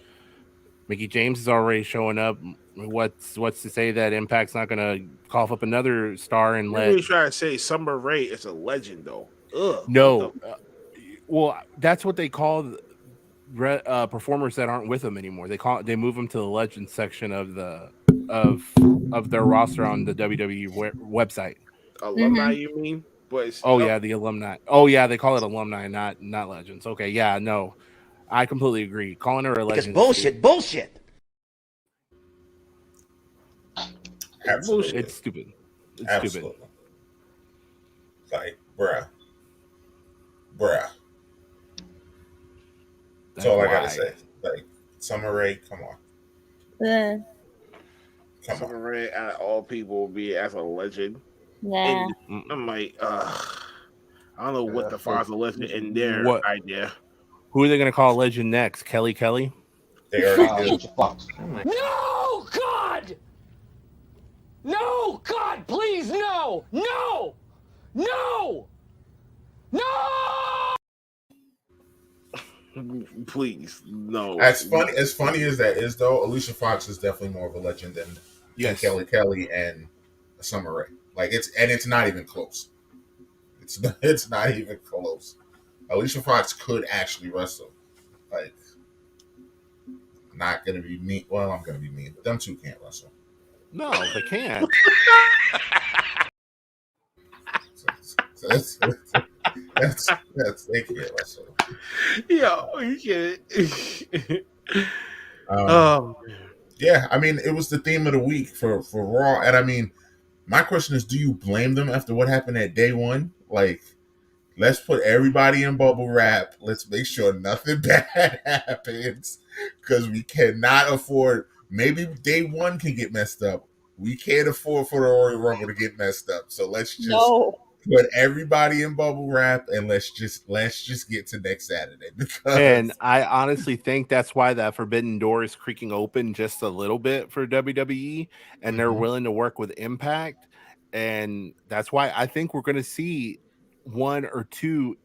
Mickey James is already showing up. What's to say that Impact's not going to cough up another star and You're let? really trying to say Summer Rae is a legend, though. Ugh. No, well, that's what they call performers that aren't with them anymore. They move them to the legend section of their roster on the WWE website. Alumni, you mean? But it's, Oh yeah, the alumni. Oh yeah, they call it alumni, not legends. Okay, yeah, no, I completely agree. Calling her a legend is stupid. Bullshit. Absolutely. It's stupid. It's Absolutely. stupid. Like, bruh. That's all I gotta say. Like, Summer Rae, come on. Summer Rae, out of all people, will be as a legend. Yeah. And I'm like, I don't know what defines a legend in their idea. Who are they going to call legend next? Kelly? They already did. No, God! No, God, please, no! No! No! No! Please, no. As funny as that is, though, Alicia Fox is definitely more of a legend than Kelly and Summer Rae. Like it's not even close. It's not even close. Alicia Fox could actually wrestle. Like, not gonna be mean. Well, I'm gonna be mean. Them two can't wrestle. No, they can't. So that's they can't wrestle. Yo, you get it. Yeah, I mean, it was the theme of the week for Raw, and I mean, my question is, do you blame them after what happened at day one? Like, let's put everybody in bubble wrap. Let's make sure nothing bad happens, because we cannot afford. Maybe day one can get messed up. We can't afford for the Royal Rumble to get messed up. So let's just put everybody in bubble wrap, and let's just get to next Saturday. Because And I honestly think that's why that forbidden door is creaking open just a little bit for WWE, and they're willing to work with Impact, and that's why I think we're going to see one or two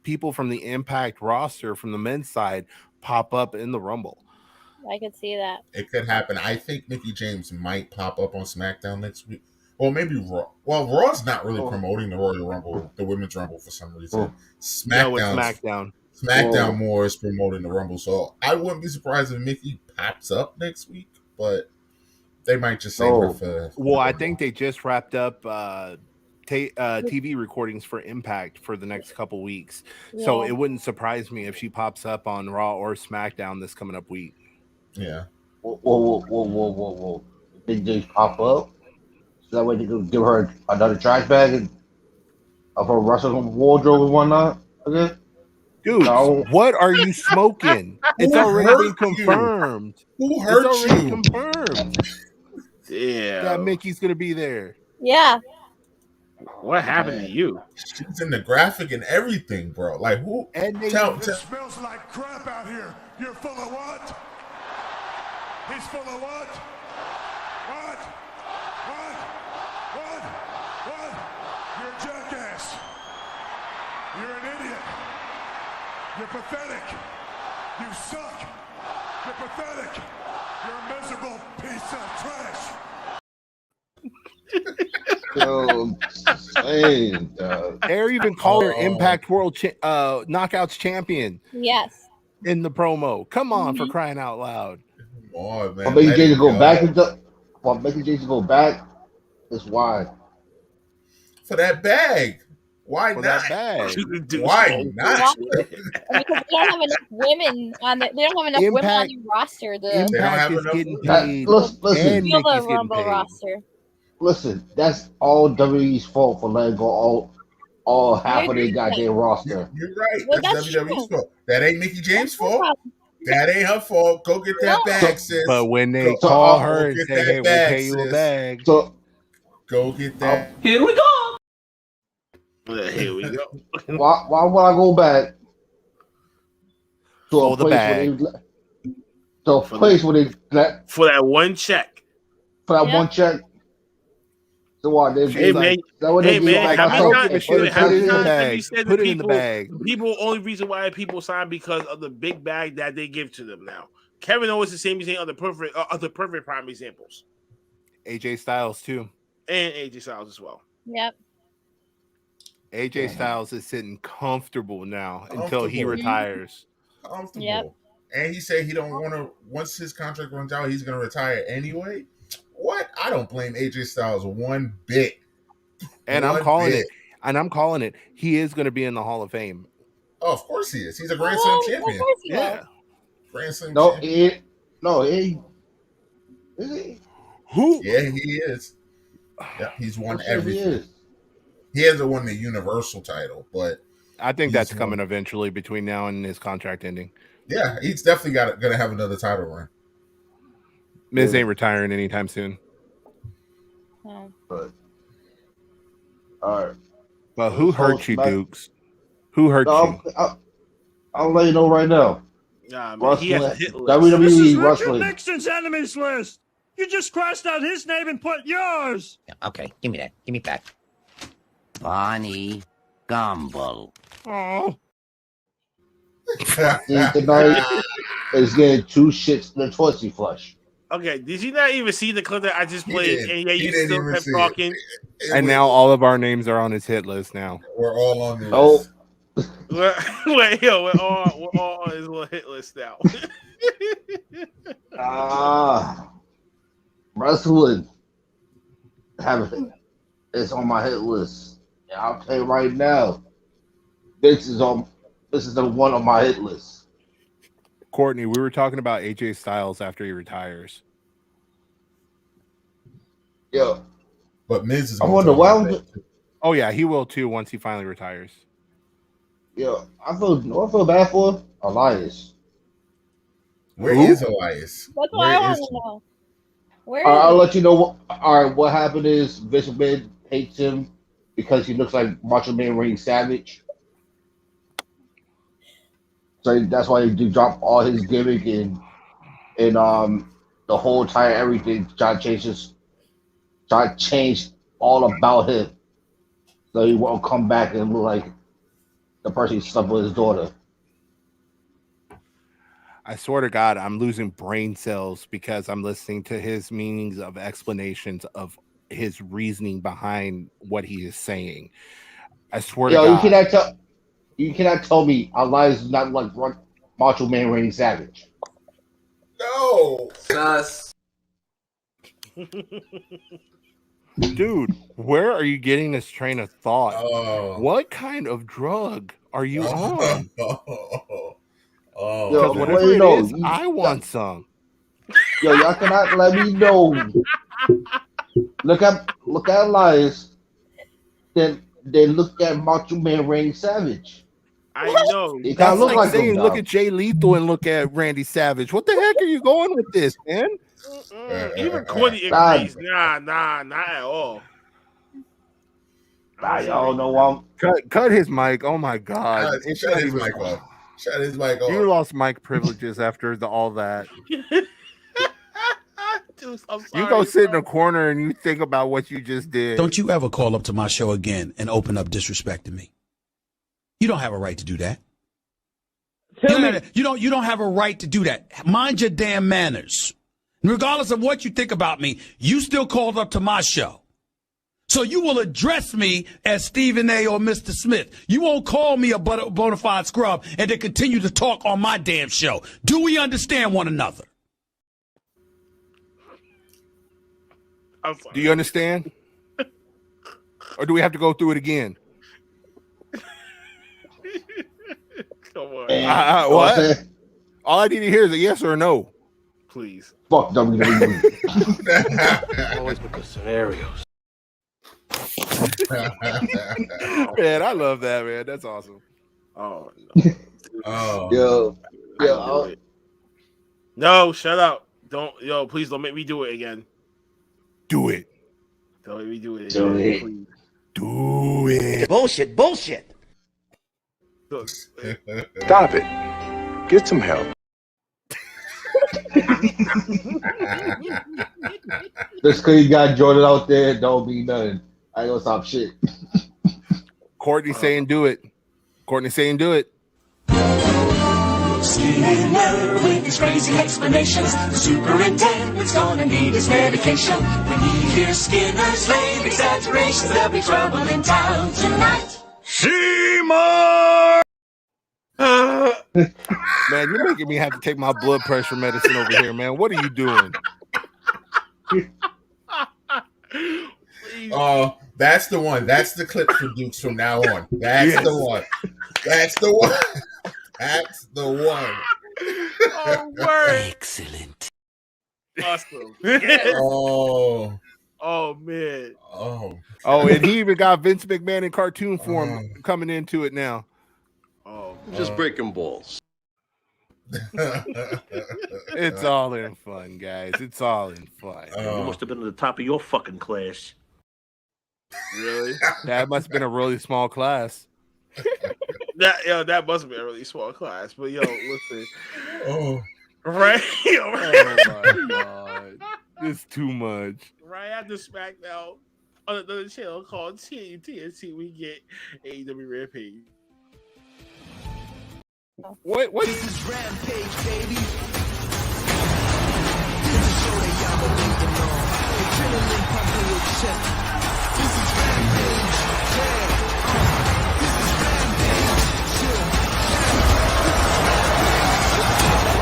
people from the Impact roster from the men's side pop up in the Rumble. I could see that. it could happen. I think Mickey James might pop up on SmackDown next week. Or maybe Raw. Well, Raw's not really promoting the Royal Rumble, the Women's Rumble, for some reason. SmackDown more is promoting the Rumble. So I wouldn't be surprised if Mickey pops up next week, but they might just save her for. Well, I think they just wrapped up TV recordings for Impact for the next couple weeks. So Yeah. it wouldn't surprise me if she pops up on Raw or SmackDown this coming up week. Yeah. Whoa. Did they pop up? So that way they could give her another trash bag of her wrestling wardrobe and whatnot? Okay? Dude, what are you smoking? It's already been confirmed. Who hurt it's already you? confirmed. Yeah. That Mickey's going to be there. Yeah. What happened to you? She's in the graphic and everything, bro. Like, who? And they It smells like crap out here. You're full of what? He's full of what? What? You're a jackass. You're an idiot. You're pathetic. You suck. You're pathetic. You're a miserable piece of trash. Yo, insane, dog. They're even calling her Impact World Knockouts champion. Yes. In the promo. Come on, for crying out loud. on, man. But making Let Jason it go back go. into, well, making Jason go back is why. For that bag. Why For not? that bag. Why not? Because they don't have enough women on the. They don't have enough women on Impact- the roster to Impact is enough getting women. paid, Listen, and fill the Nikki's getting Rumble paid. roster. Listen, that's all WWE's fault for letting go all half of their goddamn roster. You're right. Well, that's that's WWE's true. fault. That ain't Mickey James' fault. That ain't her fault. Go get that bag, sis. But when they Go- call go her and get say, that "Hey, we'll bag, pay you a sis. bag," So Go get that. Here we go. Here we go. why would I go back to For a the place bag. where they let For that one check. for that one check? So what? Hey man, they give man, all how my many help times? and shit and How many shit? times have you said Put to it in the bag. people only reason why people sign because of the big bag that they give to them now? Kevin Owens the same thing on the perfect prime examples, AJ Styles too. and AJ Styles as well. Yep. AJ Styles is sitting comfortable now until he Comfortable. retires. Comfortable. Yep. And he said he don't want to. Once his contract runs out, he's gonna retire anyway. What? I don't blame AJ Styles one bit. And One I'm calling bit. it. And I'm calling it. He is going to be in the Hall of Fame. Oh, of course he is. He's a Grand Slam champion. Of course he will. Yeah. Grand Slam No, champion. is he? Who? Yeah, he is. Yep, he's won I'm sure he everything. is. He hasn't won the Universal title, but I think he's that's coming won. eventually between now and his contract ending. Yeah, he's definitely gonna have another title run. Miz ain't retiring anytime soon. But all right. But who So, hurt you, Smack- Dukes? Who hurt you? I'll let you know right now. Nah, man, he has a hit list. WWE This is Richard wrestling. Nixon's enemies list. You just crossed out his name and put yours. Okay, give me that. Give me back. Bonnie Gumble. Oh. See, tonight is getting 2 shits in the Tootsie Flush. Okay, did you not even see the clip that I just played? did. And yeah, He you didn't still even kept see it. talking. And now all of our names are on his hit list now. We're all on the Oh, list. Wait, yo, we're all on his little hit list now. Wrestling is on my hit list. And I'll tell you right now, this is the one on my hit list. Courtney, we were talking about AJ Styles after he retires. Yeah. But Miz is I gonna wonder talk why about was that too. Oh yeah, he will too once he finally retires. Yeah, I feel bad for Elias. Where Who? is Elias? That's what Where I want is to he? know. Where I'll is let you know. What happened is Vince McMahon hates him because he looks like Macho Man Randy Savage. So that's why he dropped all his gimmick and the whole entire everything. Try to change all about him, so he won't come back and look like the person he slept with his daughter. I swear to God, I'm losing brain cells because I'm listening to his meanings of explanations of his reasoning behind what he is saying. I swear to God. You cannot tell me Elias is not like Macho Man Randy Savage. No. Sus. Dude, where are you getting this train of thought? Oh. What kind of drug are you on? Oh, Because whatever it is, I want some. Yo, y'all cannot let me know. Look at Elias, then look at Macho Man Randy Savage. I know. It kind That's of look like like saying them, look dog. at Jay Lethal and look at Randy Savage. What the heck are you going with this, man? Even Courtney Nah. agrees. Nah, not at all. Nah, y'all know I'm. Cut his mic. Oh my God! It's Shut not his even- mic off. Shut his mic off. You lost mic privileges after all that. Dude, I'm You sorry, go sit in a corner and you think about what you just did. Don't you ever call up to my show again and open up disrespecting me. You don't have a right to do that. You don't have a right to do that. Mind your damn manners. Regardless of what you think about me, you still called up to my show. So you will address me as Stephen A. or Mr. Smith. You won't call me a bona fide scrub and then continue to talk on my damn show. Do we understand one another? I'm sorry. Do you understand? Or do we have to go through it again? Come on. What? All I need to hear is a yes or a no. Please. Fuck WWE. Always with the scenarios. Man, I love that, man. That's awesome. Oh no. Yo. No, shut up. Please don't make me do it again. Do it. Don't make me do it Do again. it. Please. Do it. Bullshit. Stop it. Get some help. Just because you got Jordan out there, don't mean nothing. I ain't gonna stop shit. Courtney saying do it. Courtney saying do it. Skinner with his crazy explanations. The superintendent's gonna need his medication. When he hears Skinner's lame exaggerations, there'll be trouble in town tonight. Seymour! Man, you're making me have to take my blood pressure medicine over here, man. What are you doing? Oh, that's the one. That's the clip for Dukes from now on. That's the one. That's the one. That's the one. Oh, word. Excellent. Awesome. Oh man. Oh, and he even got Vince McMahon in cartoon form coming into it now. Just breaking balls. It's all in fun, guys. It's all in fun. You must have been at the top of your fucking class. Really? That must have been a really small class. That must have been a really small class. But listen. Right? Oh my god. It's too much. Right after SmackDown on another channel called TNT, we get AEW Rampage. What? This is Rampage, baby. This is show that y'all believe in all. Adrenaline pumping your chest. This is Rampage. This is Rampage.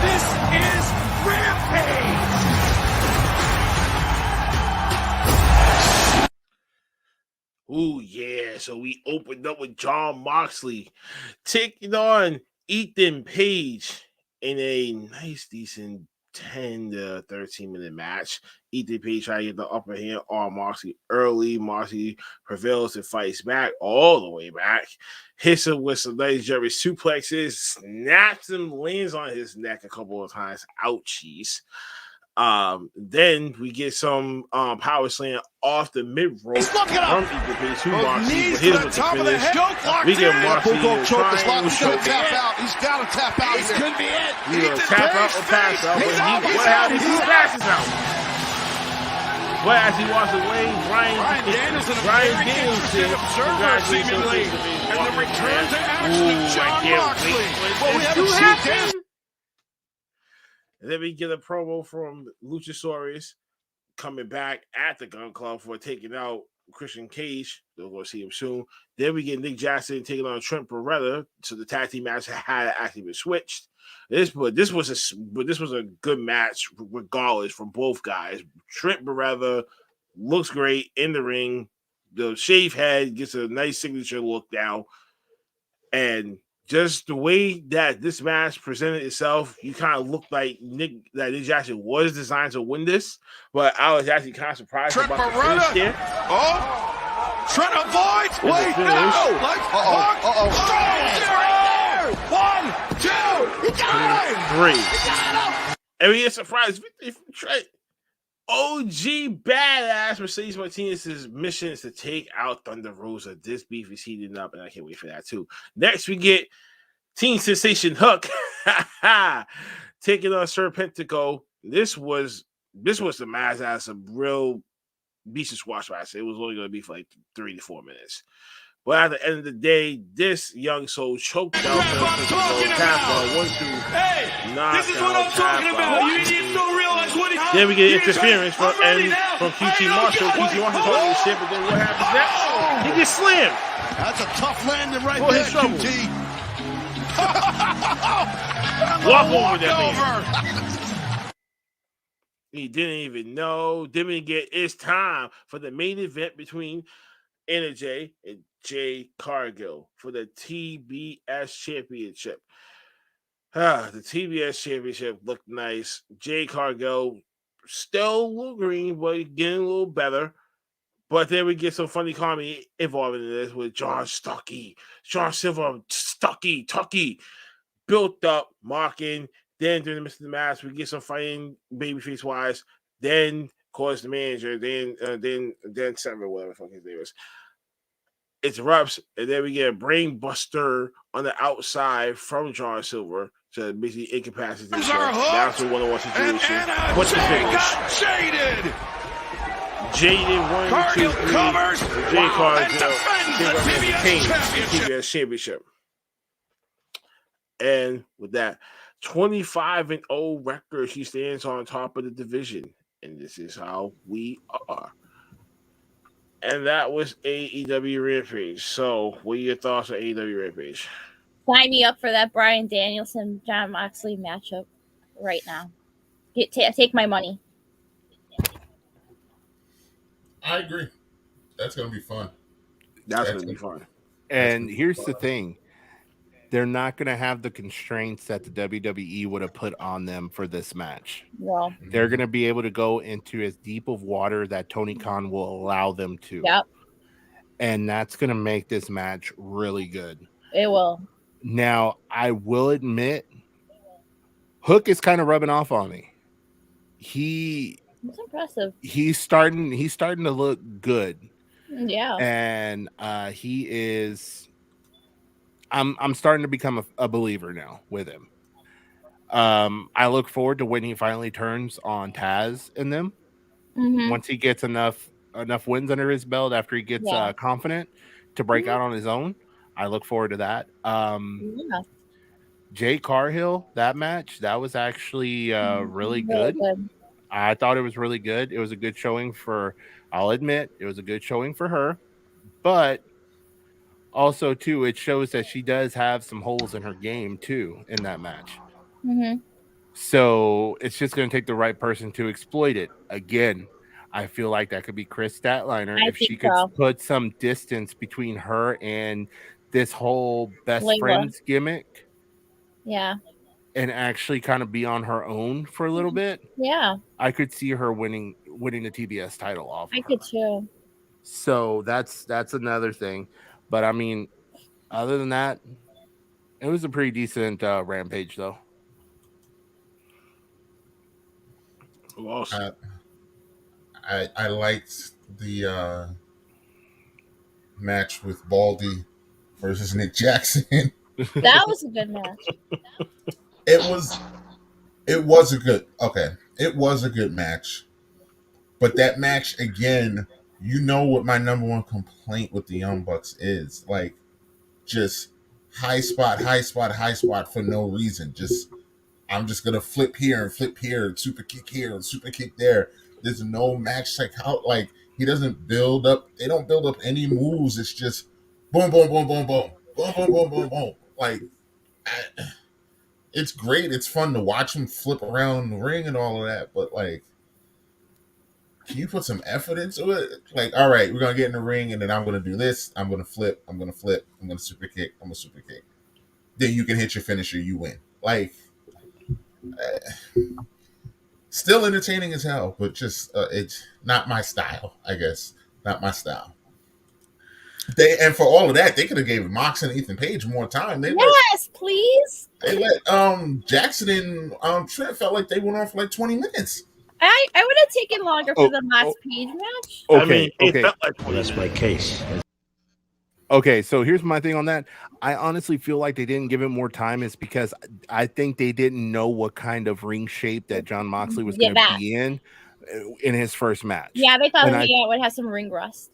This is Rampage. Ooh, yeah. So we opened up with Jon Moxley taking on Ethan Page in a nice, decent 10 to 13-minute match. Ethan Page trying to get the upper hand on Moxley early. Moxley prevails and fights back all the way back. Hits him with some nice Jerry suplexes. Snaps him, lands on his neck a couple of times. Ouchies. Then we get some power slam off the mid rope from Ethan Page to Moxley. Hit him with the finish. We get Moxley in the triangle. He's got to tap out. This could be it. He will tap out or pass out. But what happens? He passes out. But as he walks away, Brian Danielson seemingly, and the return to action of Jon Moxley. Well, we have a happen. And then we get a promo from Luchasaurus coming back at the Gun Club for taking out Christian Cage. We're going to see him soon. Then we get Nick Jackson taking on Trent Beretta. So the tag team match had actually been switched. This was a good match regardless from both guys. Trent Beretta looks great in the ring. The shaved head gets a nice signature look now. And just the way that this match presented itself, you kind of looked like Nick Jackson was designed to win this, but I was actually kind of surprised Trent about the finish there. Trent avoids. Wait, no. One, two. He got him. Three. He got him. And we get surprised victory from Trent. OG badass Mercedes Martinez's mission is to take out Thunder Rosa. This beef is heating up, and I can't wait for that too. Next, we get Teen Sensation Hook taking on Serpentico. This was the match as a real beast of squash match. It was only going to be for like 3 to 4 minutes. But at the end of the day, this young soul choked out Serpentico. Tap 1, 2. Hey, knockdown, this is what I'm talking about. You idiots don't realize what he. Then we get interference from QT Marshall. QT Marshall talking shit, but then what happens next? He gets slammed. That's a tough landing right For there, his trouble. QT. Walk over that man. He didn't even know. Didn't get it's time for the main event between NJ and Jay Cargill for the TBS Championship. The TBS Championship looked nice. Jay Cargill still a little green, but getting a little better. But then we get some funny comedy involved in this with John Stuckey, John Silver, Tucky, built up, mocking. Then during the midst of the match, we get some fighting babyface wise. Then, of course, the manager, then Sever, whatever the fuck his name is, interrupts, and then we get a brain buster on the outside from John Silver to basically incapacitate him. That's a one-on-one situation. What's the finish? Jaded! Jaded 1, Cargill 2, 3. covers Jay Cargill and defends the TBS Championship. And with that 25-0 record, he stands on top of the division. And this is how we are. And that was AEW Rampage. So, what are your thoughts on AEW Rampage? Sign me up for that Bryan Danielson Jon Moxley matchup right now. Take my money. I agree. That's going to be fun. That's going to be fun. And here's the thing. They're not going to have the constraints that the WWE would have put on them for this match. Well, they're going to be able to go into as deep of water that Tony Khan will allow them to. Yep. And that's going to make this match really good. It will. Now, I will admit, Hook is kind of rubbing off on me. It's impressive. He's starting to look good. Yeah. And he is. I'm starting to become a believer now with him. I look forward to when he finally turns on Taz and them. Mm-hmm. Once he gets enough wins under his belt, after he gets confident to break out on his own, I look forward to that. Jay Cargill, that match, that was actually really good. I thought it was really good. It was a good showing I'll admit, it was a good showing for her, but also too, it shows that she does have some holes in her game too in that match. Mm-hmm. So it's just going to take the right person to exploit it. Again, I feel like that could be Chris Statlander if she could put some distance between her and this whole best friends gimmick. Yeah. And actually kind of be on her own for a little bit. Yeah. I could see her winning the TBS title off. I could too. So that's another thing. But I mean, other than that, it was a pretty decent Rampage though. I liked the match with Baldy versus Nick Jackson. That was a good match. It was a good match. But that match again, you know what my number one complaint with the Young Bucks is. Like, just high spot for no reason. I'm just gonna flip here and super kick here and super kick there. There's no match like he doesn't build up. They don't build up any moves. It's just boom, boom, boom, boom, boom, boom, boom, boom, boom, boom. Like, it's great. It's fun to watch him flip around the ring and all of that. But like, can you put some effort into it? Like, all right, we're gonna get in the ring, and then I'm gonna do this. I'm gonna flip. I'm gonna super kick. I'm gonna super kick. Then you can hit your finisher. You win. Like, still entertaining as hell, but just it's not my style. I guess not my style. And for all of that, they could have gave Mox and Ethan Page more time. Please. They let Jackson and Trent felt like they went on for like 20 minutes. I would have taken longer for the Mox Page match. Okay. That's my case. Okay, so here's my thing on that. I honestly feel like they didn't give him more time is because I think they didn't know what kind of ring shape that Jon Moxley was going to be in his first match. Yeah, they thought it would have some ring rust.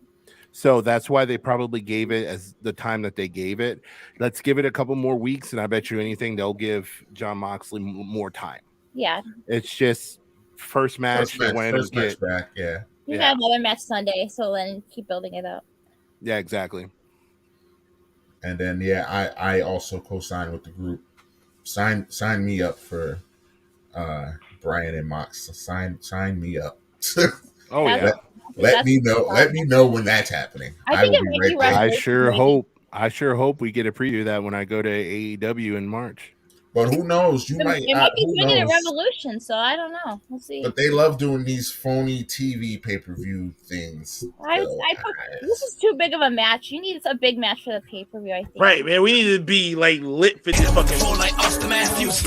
So that's why they probably gave it as the time that they gave it. Let's give it a couple more weeks, and I bet you anything they'll give Jon Moxley more time. Yeah. It's just first match back, yeah. We got another match Sunday, so then keep building it up. Yeah, exactly. And then I also co-signed with the group. Sign me up for Brian and Mox. Sign me up. Oh yeah. Let me know. Let me know when that's happening. I think will it be might right be there. Revolution. I sure hope we get a preview of that when I go to AEW in March. But who knows? It might be Who doing it at knows? Revolution, so I don't know. We'll see. But they love doing these phony TV pay-per-view things. This is too big of a match. You need a big match for the pay-per-view, I think. Right, man. We need to be like lit for this fucking. Like Austin Matthews.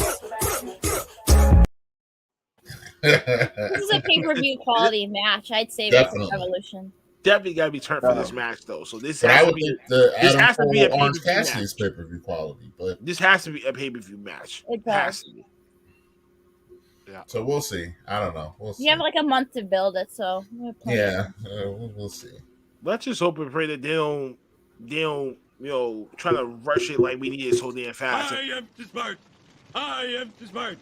This is a pay-per-view quality match. I'd say that for Revolution. Definitely got to be turned for this match, though. So this But has I to would be. think the This Adam has to be a Cole Orange pay-per-view Cassidy match. is pay-per-view quality, but This has to be a pay-per-view match. It has does. to be. Yeah. So we'll see. I don't know. We'll see. You have like a month to build it, so yeah, we'll see. Let's just hope and pray that they don't, try to rush it like we need it so damn fast. I am too smart. I am too smart.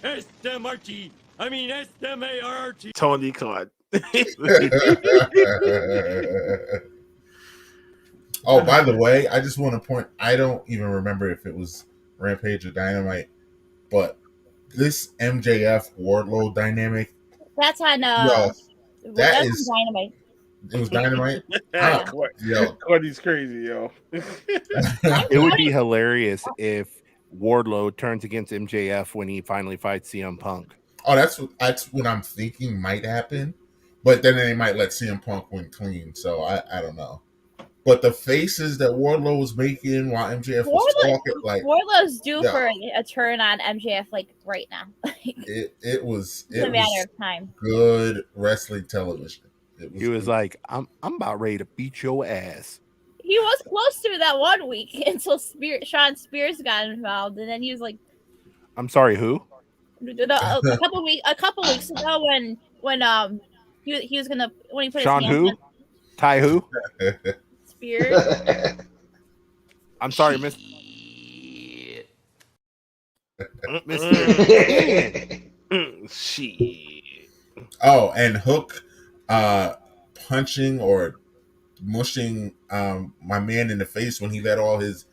S-M-R-T. I mean S-M-A-R-T. Tony Khan. Oh, by the way, I just want to point. I don't even remember if it was Rampage or Dynamite, but this MJF Wardlow dynamic. That's on. That is Dynamite. It was Dynamite. Courtney's crazy, yo. It would be hilarious if Wardlow turns against MJF when he finally fights CM Punk. Oh, that's what I'm thinking might happen, but then they might let CM Punk win clean. So I don't know. But the faces that Wardlow was making while MJF was talking, like Wardlow's due for a turn on MJF, like right now. it was a matter of time. Good wrestling television. He was like, "I'm about ready to beat your ass." He was close to that one week until Sean Spears got involved, and then he was like, "I'm sorry, who?" A couple weeks ago when he was gonna when he put Sean his who? Ty who? Spears. I'm sorry, Miss. Shit. Oh, and Hook punching or mushing my man in the face when he let all his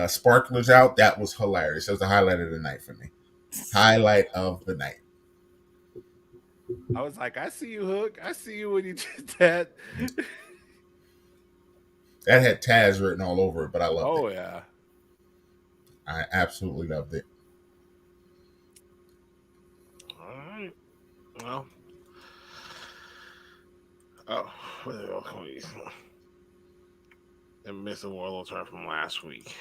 sparklers out. That was hilarious. That was the highlight of the night for me. Highlight of the night. I was like, I see you, Hook. I see you when you did that. That had Taz written all over it, but I loved it. Oh, yeah. I absolutely loved it. All right. Well. Oh, what the hell can we... And missing Warlow turn from last week.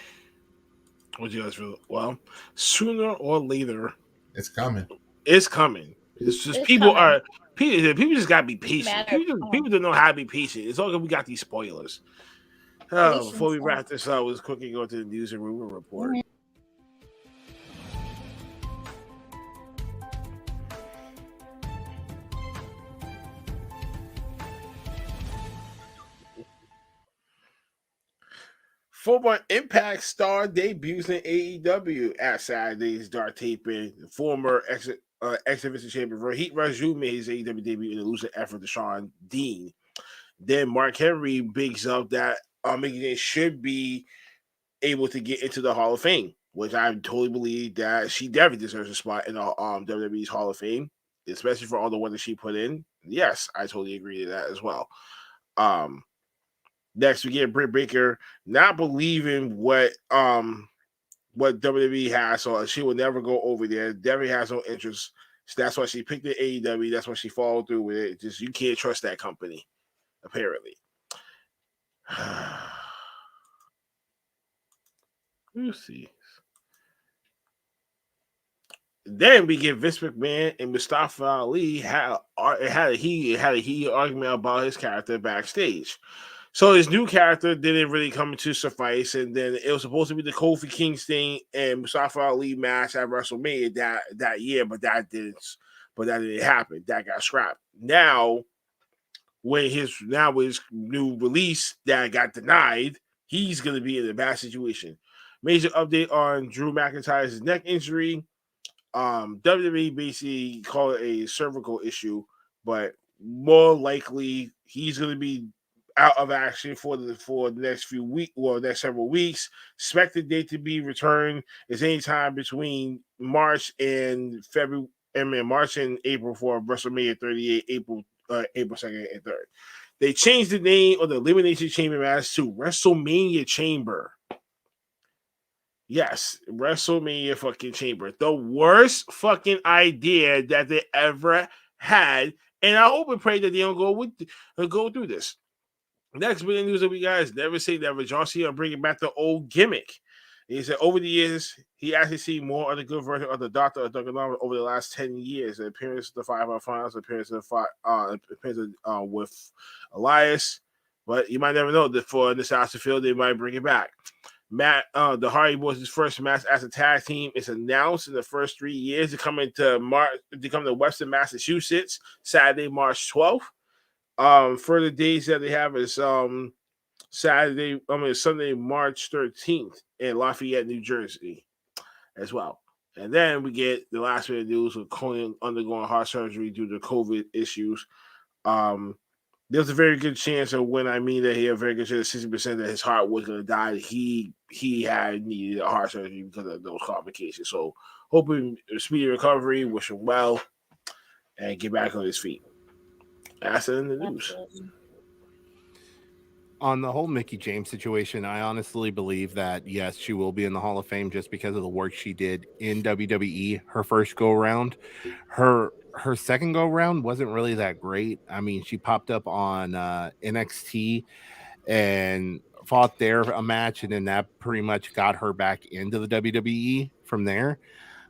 What do you guys feel? Well, sooner or later... It's coming. It's coming. It's just people just gotta be patient. People don't know how to be patient. It's all because we got these spoilers. Before we wrap this up, let's quickly go to the news and rumor report. Former Impact star debuts in AEW at Saturday's Dark Taping. Former X-Division champion Rohit Raju made his AEW debut in a losing effort to Sean Dean. Then Mark Henry bigs up that Mickey should be able to get into the Hall of Fame, which I totally believe that she definitely deserves a spot in the WWE's Hall of Fame, especially for all the work that she put in. Yes, I totally agree to that as well. Next, we get Britt Baker not believing what WWE has, so she will never go over there. WWE has no interest. So that's why she picked the AEW. That's why she followed through with it. Just you can't trust that company, apparently. Let's see. Then we get Vince McMahon and Mustafa Ali had a heated argument about his character backstage. So his new character didn't really come to suffice, and then it was supposed to be the Kofi Kingston and Mustafa Ali match at WrestleMania that year, but that didn't happen. That got scrapped. Now, with his new release that got denied, he's going to be in a bad situation. Major update on Drew McIntyre's neck injury. WWE basically called it a cervical issue, but more likely he's going to be out of action for the next few weeks or next several weeks. Expected date to be returned is anytime between March and February March and April for WrestleMania 38, April 2nd and 3rd. They changed the name of the Elimination Chamber match to WrestleMania Chamber. Yes, WrestleMania fucking Chamber. The worst fucking idea that they ever had. And I hope and pray that they don't go through this. Next big news that we guys never say never. John Cena bringing back the old gimmick. He said over the years, he actually seen more of the good version of the Doctor of Duncan over the last 10 years. The appearance of the 5-hour finals, appearance with Elias. But you might never know that for this house to field, they might bring it back. The Hardy Boys' first match as a tag team is announced in the first 3 years to come to Western Massachusetts, Saturday, March 12th. Further days that they have is Sunday, March 13th in Lafayette, New Jersey, as well. And then we get the last bit of news with Conan undergoing heart surgery due to COVID issues. There's a very good chance of when I mean that he had a very good chance, 60% that his heart was going to die. He had needed a heart surgery because of those complications. So hoping a speedy recovery, wish him well, and get back on his feet. That's in the news. On the whole Mickie James situation, I honestly believe that, yes, she will be in the Hall of Fame just because of the work she did in WWE her first go-around. Her second go-around wasn't really that great. I mean, she popped up on NXT and fought there a match, and then that pretty much got her back into the WWE from there.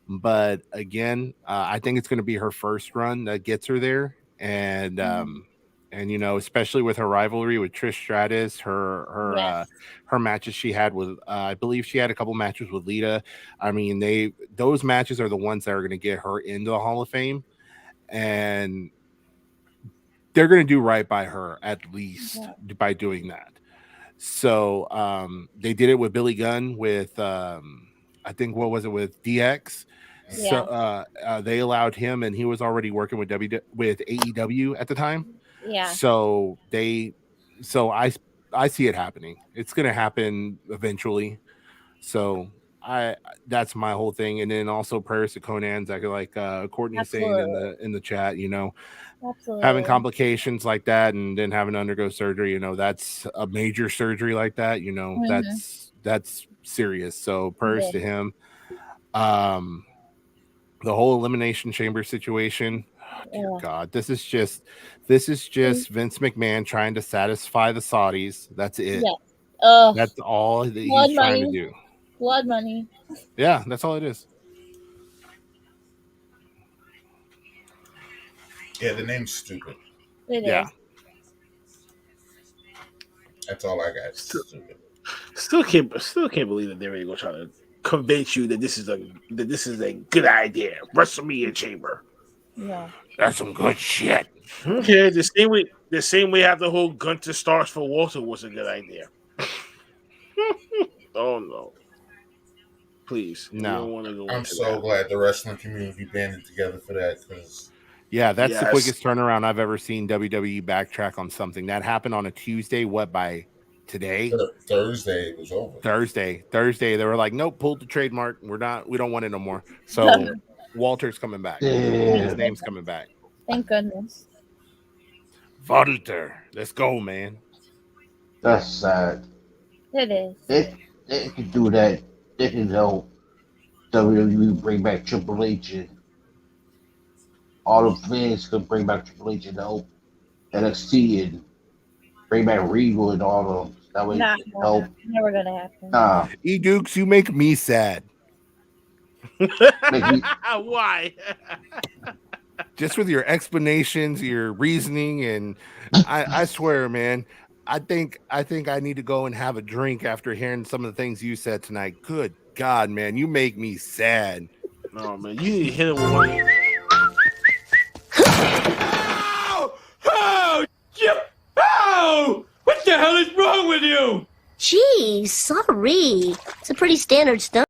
But again, I think it's going to be her first run that gets her there. And you know, especially with her rivalry with Trish Stratus, her matches she had with I believe she had a couple matches with Lita. I mean, those matches are the ones that are going to get her into the Hall of Fame, and they're going to do right by her at least by doing that. So they did it with Billy Gunn with I think what was it with DX. So they allowed him, and he was already working with AEW at the time. Yeah. So I see it happening. It's going to happen eventually. So that's my whole thing. And then also prayers to Conan's, like Courtney's saying in the chat, you know, having complications like that and then having to undergo surgery, you know, that's a major surgery like that, you know, that's serious. So prayers to him. The whole Elimination Chamber situation. Oh, dear God, this is just Vince McMahon trying to satisfy the Saudis. That's it. Yeah. That's all that he's trying to do. Blood money. Yeah, that's all it is. Yeah, the name's stupid. It is. That's all I got. Stupid. Still can't believe that they're really gonna try to convince you that this is a good idea. WrestleMania Chamber. Yeah. That's some good shit. Okay, the same way how the whole Gunter Stars for Walter was a good idea. Oh no. Please. No. I'm so glad the wrestling community banded together for that, because that's the quickest turnaround I've ever seen WWE backtrack on something. That happened on a Tuesday. What, by today? Thursday it was over. Thursday. They were like, nope, pulled the trademark. We don't want it no more. So Walter's coming back. His name's coming back. Thank goodness. Walter. Let's go, man. That's sad. It is. They can do that. They can help WWE bring back Triple H, and all the fans could bring back Triple H and help NXT and bring back Regal and all of them. That way help. Never gonna happen. Nah. E-Dukes, you make me sad. Why? Just with your explanations, your reasoning, and I swear, man, I think I need to go and have a drink after hearing some of the things you said tonight. Good God, man, you make me sad. No, man, you need to hit him with one. Oh! What the hell is wrong with you? Gee, sorry. It's a pretty standard stuff.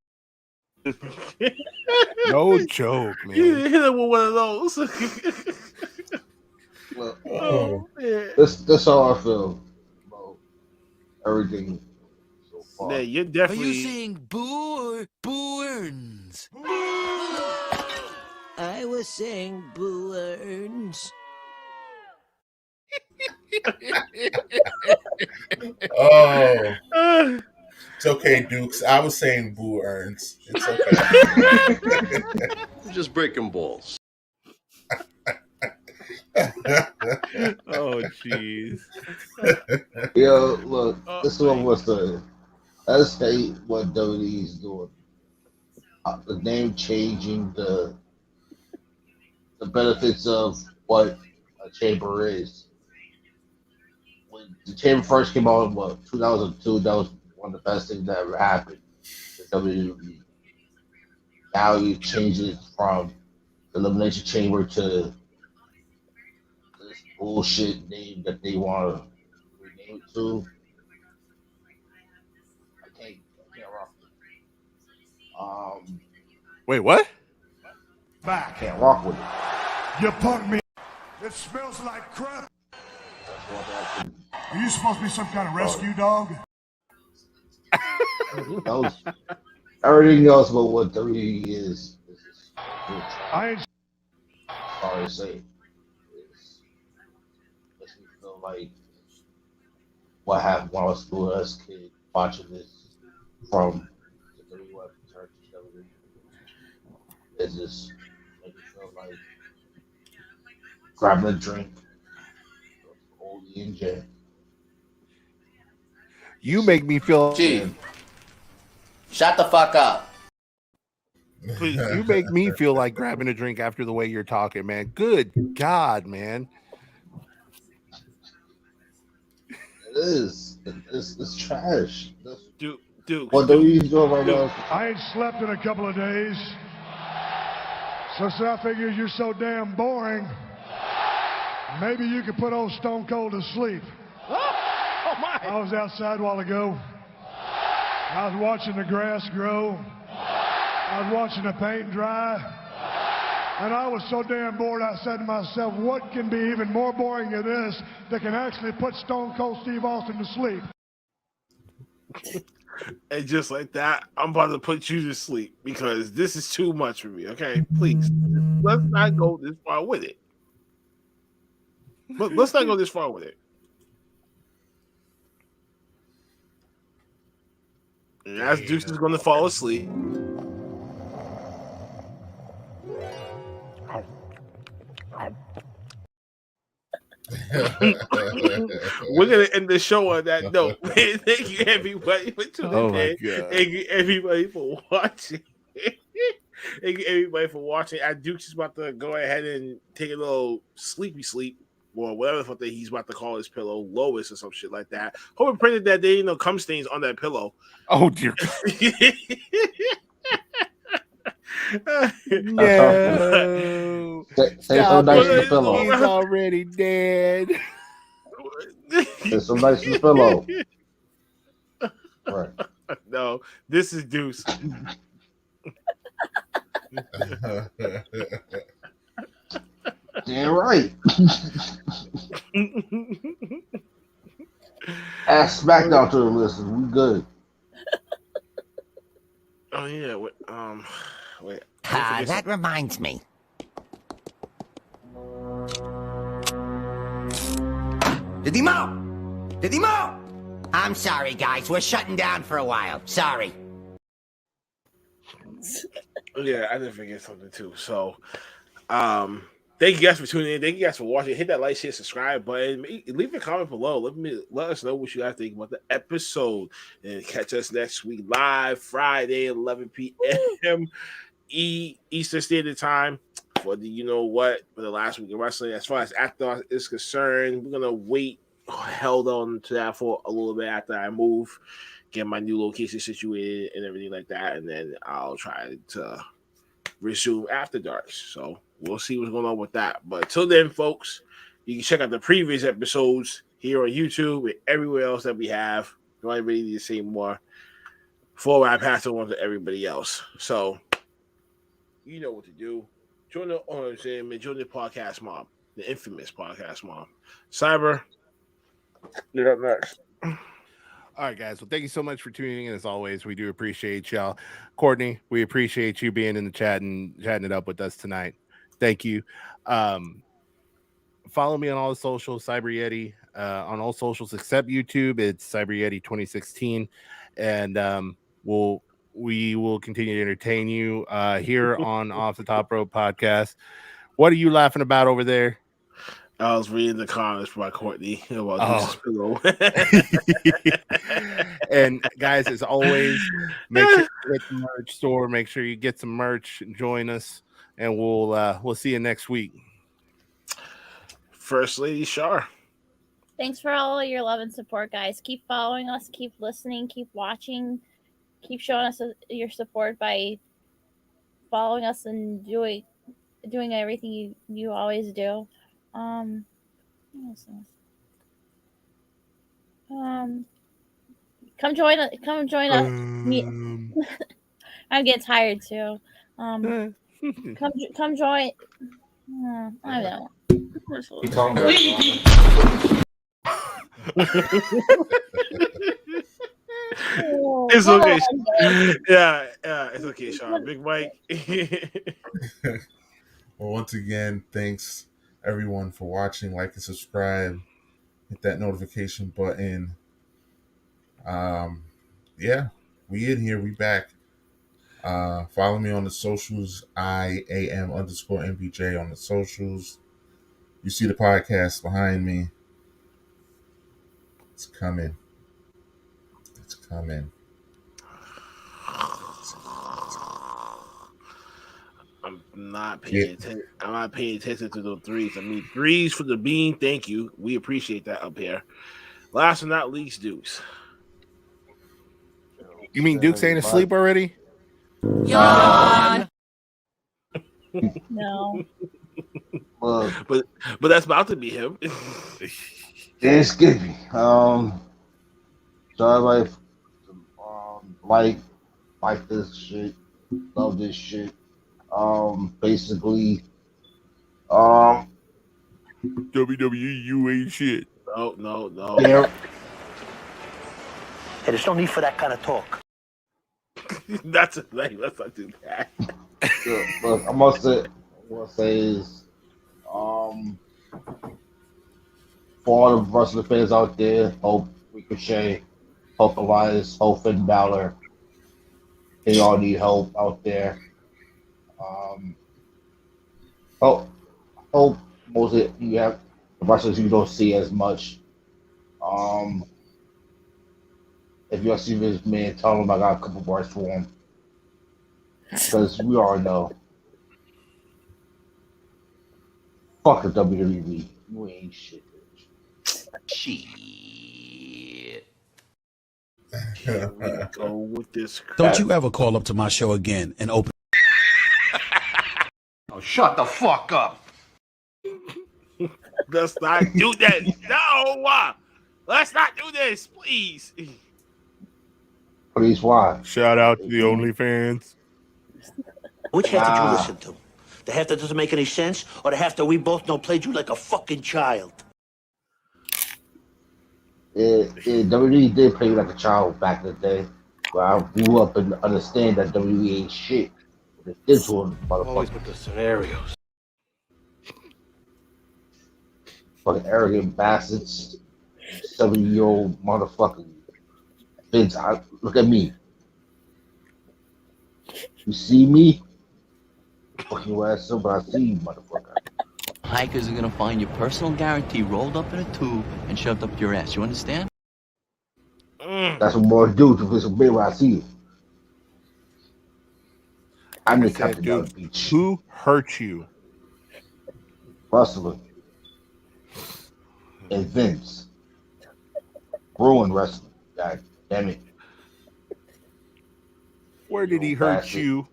No joke, man. You need to hit him with one of those. Well, that's how I feel about everything so far. Yeah, you're definitely. Are you saying boo or boo earns? I was saying Boo Earns. Oh. It's okay, Dukes. I was saying Boo Earns. It's okay. I'm just breaking balls. Oh, jeez. Yo, look, Oh, this is what I'm gonna say. Let's hate what WWE is doing. The name changing, the benefits of what a chamber is. When the chamber first came out in 2002, that was one of the best things that ever happened to WWE. Now you change it from the Elimination Chamber to this bullshit name that they want to rename it to. I can't rock with it. Wait, what? I can't rock with it. You punk me. It smells like crap. Are you supposed to be some kind of rescue dog? Everything else about what WWE is I ain't sorry to say. Makes me feel like what happened when I was little as a kid watching this from the WWE return to WWE. It's just make me feel like grabbing a drink, Oldie and Jay. You make me feel. Chief, shut the fuck up. Please, you make me feel like grabbing a drink after the way you're talking, man. Good God, man. It is. It's trash. Duke. What do you doing right now? I ain't slept in a couple of days. So I figure you're so damn boring. Maybe you could put old Stone Cold to sleep. Oh my! I was outside a while ago. I was watching the grass grow. I was watching the paint dry. And I was so damn bored, I said to myself, what can be even more boring than this that can actually put Stone Cold Steve Austin to sleep? And just like that, I'm about to put you to sleep because this is too much for me. Okay, please, let's not go this far with it. But let's not go this far with it. And as Deuce is going to fall asleep. We're gonna end the show on that note. Thank you everybody for tuning in. Thank you everybody for watching. Thank you everybody for watching. Duke's is about to go ahead and take a little sleepy sleep, or whatever the fuck that he's about to call his pillow, Lois or some shit like that. Hope and pray that there ain't no cum stains on that pillow. Oh dear God. No. Say so nice to the pillow. He's already dead. Say so nice to the pillow. Right. No, this is Deuce. Damn right. Add SmackDown to the list. We good. Oh yeah. Wait. That reminds me. Didimo! I'm sorry, guys. We're shutting down for a while. Sorry. Yeah, I did forget something too. So, thank you guys for tuning in. Thank you guys for watching. Hit that like, share, subscribe button. Leave a comment below. Let us know what you guys think about the episode. And catch us next week live Friday, 11 p.m. Eastern Standard Time for the for the last week of wrestling. As far as After is concerned, we're gonna held on to that for a little bit after I move, get my new location situated and everything like that, and then I'll try to resume After Dark. So we'll see what's going on with that. But till then, folks, you can check out the previous episodes here on YouTube and everywhere else that we have. Don't really need to say more before I pass it on to everybody else. So you know what to do. Join the podcast mom, the infamous podcast mom. Cyber, you're up next. All right, guys. Well, thank you so much for tuning in. As always, we do appreciate y'all. Courtney, we appreciate you being in the chat and chatting it up with us tonight. Thank you. Follow me on all the socials, Cyber Yeti, on all socials except YouTube. It's Cyber Yeti 2016, and we will continue to entertain you here on Off the Top Rope Podcast. What are you laughing about over there? I was reading the comments by Courtney about Deuce's pillow. And guys, as always, make sure you hit the merch store. Make sure you get some merch. Join us, and we'll see you next week. First Lady Shar. Thanks for all of your love and support, guys. Keep following us, keep listening, keep watching, keep showing us your support by following us and doing everything you always do. What else? Come join us. I'm getting tired too. Come join. I don't know. It's okay. Yeah, it's okay, Sean. Big Mike. Well, once again, thanks everyone for watching. Like and subscribe. Hit that notification button. Yeah, we in here. We back. Follow me on the socials. IAM_MBJ on the socials. You see the podcast behind me. It's coming. It's coming. I'm not paying attention. I'm not paying attention to those threes. I mean, threes for the bean. Thank you. We appreciate that up here. Last but not least, Dukes. You mean Duke's ain't asleep already? Yawn. No. But that's about to be him. Yeah, Skippy. So everybody like this shit, love this shit. Basically, WWE, you ain't shit. No. Yeah. Hey, there's no need for that kind of talk. That's a thing. Let's not do that. Look, I must say is, for all the wrestling fans out there, hope Ricochet, hope Elias, hope Finn Balor, they all need help out there. Hope most of you have the wrestlers you don't see as much. If you see this man, tell him I got a couple words for him. Because we all know. Fuck the WWE. You ain't shit, bitch. Shit. Here we go with this. Don't you ever call up to my show again and open. Oh, shut the fuck up. Let's not do that. No. Let's not do this, please. Please, why? Shout out to the OnlyFans. Which half did you listen to? The half that doesn't make any sense, or the half that we both know played you like a fucking child? WWE did play like a child back in the day. But I grew up and understand that WWE ain't shit. But it's this one, Always motherfucker. with the scenarios. Fucking arrogant bastards. 7-year-old motherfucker. Vince, look at me. You see me? Fuck your ass up, but I see you, motherfucker. Hikers are gonna find your personal guarantee rolled up in a tube and shoved up your ass. You understand? That's what boys do to this me when I see you. I'm the captain of the beach. Who hurt you? Wrestling. And Vince. Ruined wrestling. God damn it. Where did he hurt you?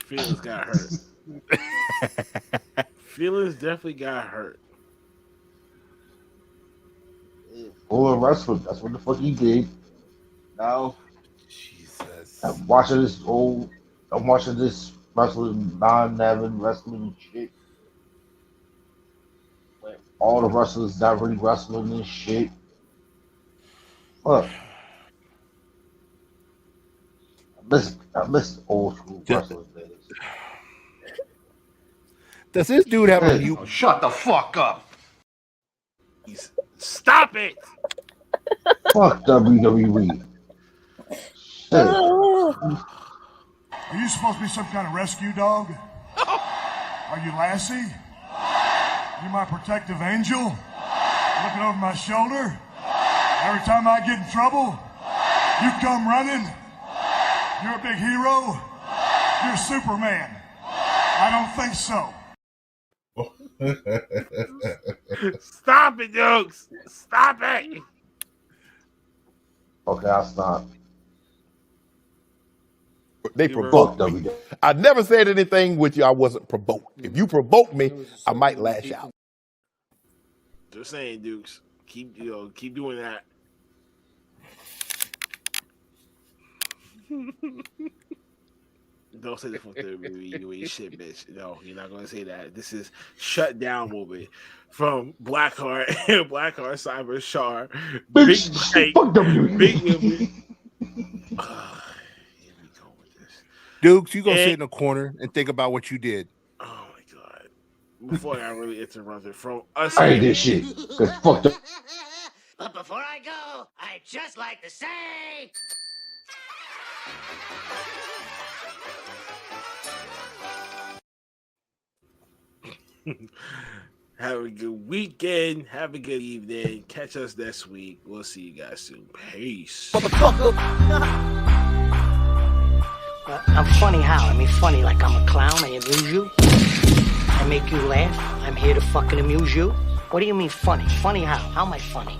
Feelings got hurt. Feelings definitely got hurt. Ruined wrestling. That's what the fuck he did. Now, Jesus. I'm watching this wrestling, non-Nevin wrestling shit. All the wrestlers not really wrestling and shit. Fuck. I miss old school wrestling days. Does this dude have a mute? Oh, shut the fuck up. Stop it. Fuck WWE. Oh. Are you supposed to be some kind of rescue dog? Are you Lassie? You my protective angel? Looking over my shoulder? Every time I get in trouble, you come running? You're a big hero? You're Superman? I don't think so. Stop it, Dukes. Stop it. Okay, I'll stop. They provoked me. I never said anything with you I wasn't provoked. If you provoke me, I might lash out. Just saying, Dukes. Keep doing that. Don't say the fuck WWE shit, bitch. No, you're not gonna say that. This is shut down moment from Blackheart and Blackheart Cyber Shar. Bitch, Big fuck WWE. Dukes, you go sit in a corner and think about what you did. Oh my god! Before I really interrupted from us, I hate this shit. Cause fuck the. But before I go, I'd just like to say... Have a good weekend. Have a good evening. Catch us next week. We'll see you guys soon. Peace. I'm funny how? I mean funny like I'm a clown, I amuse you. I make you laugh. I'm here to fucking amuse you. What do you mean funny? Funny how? How am I funny?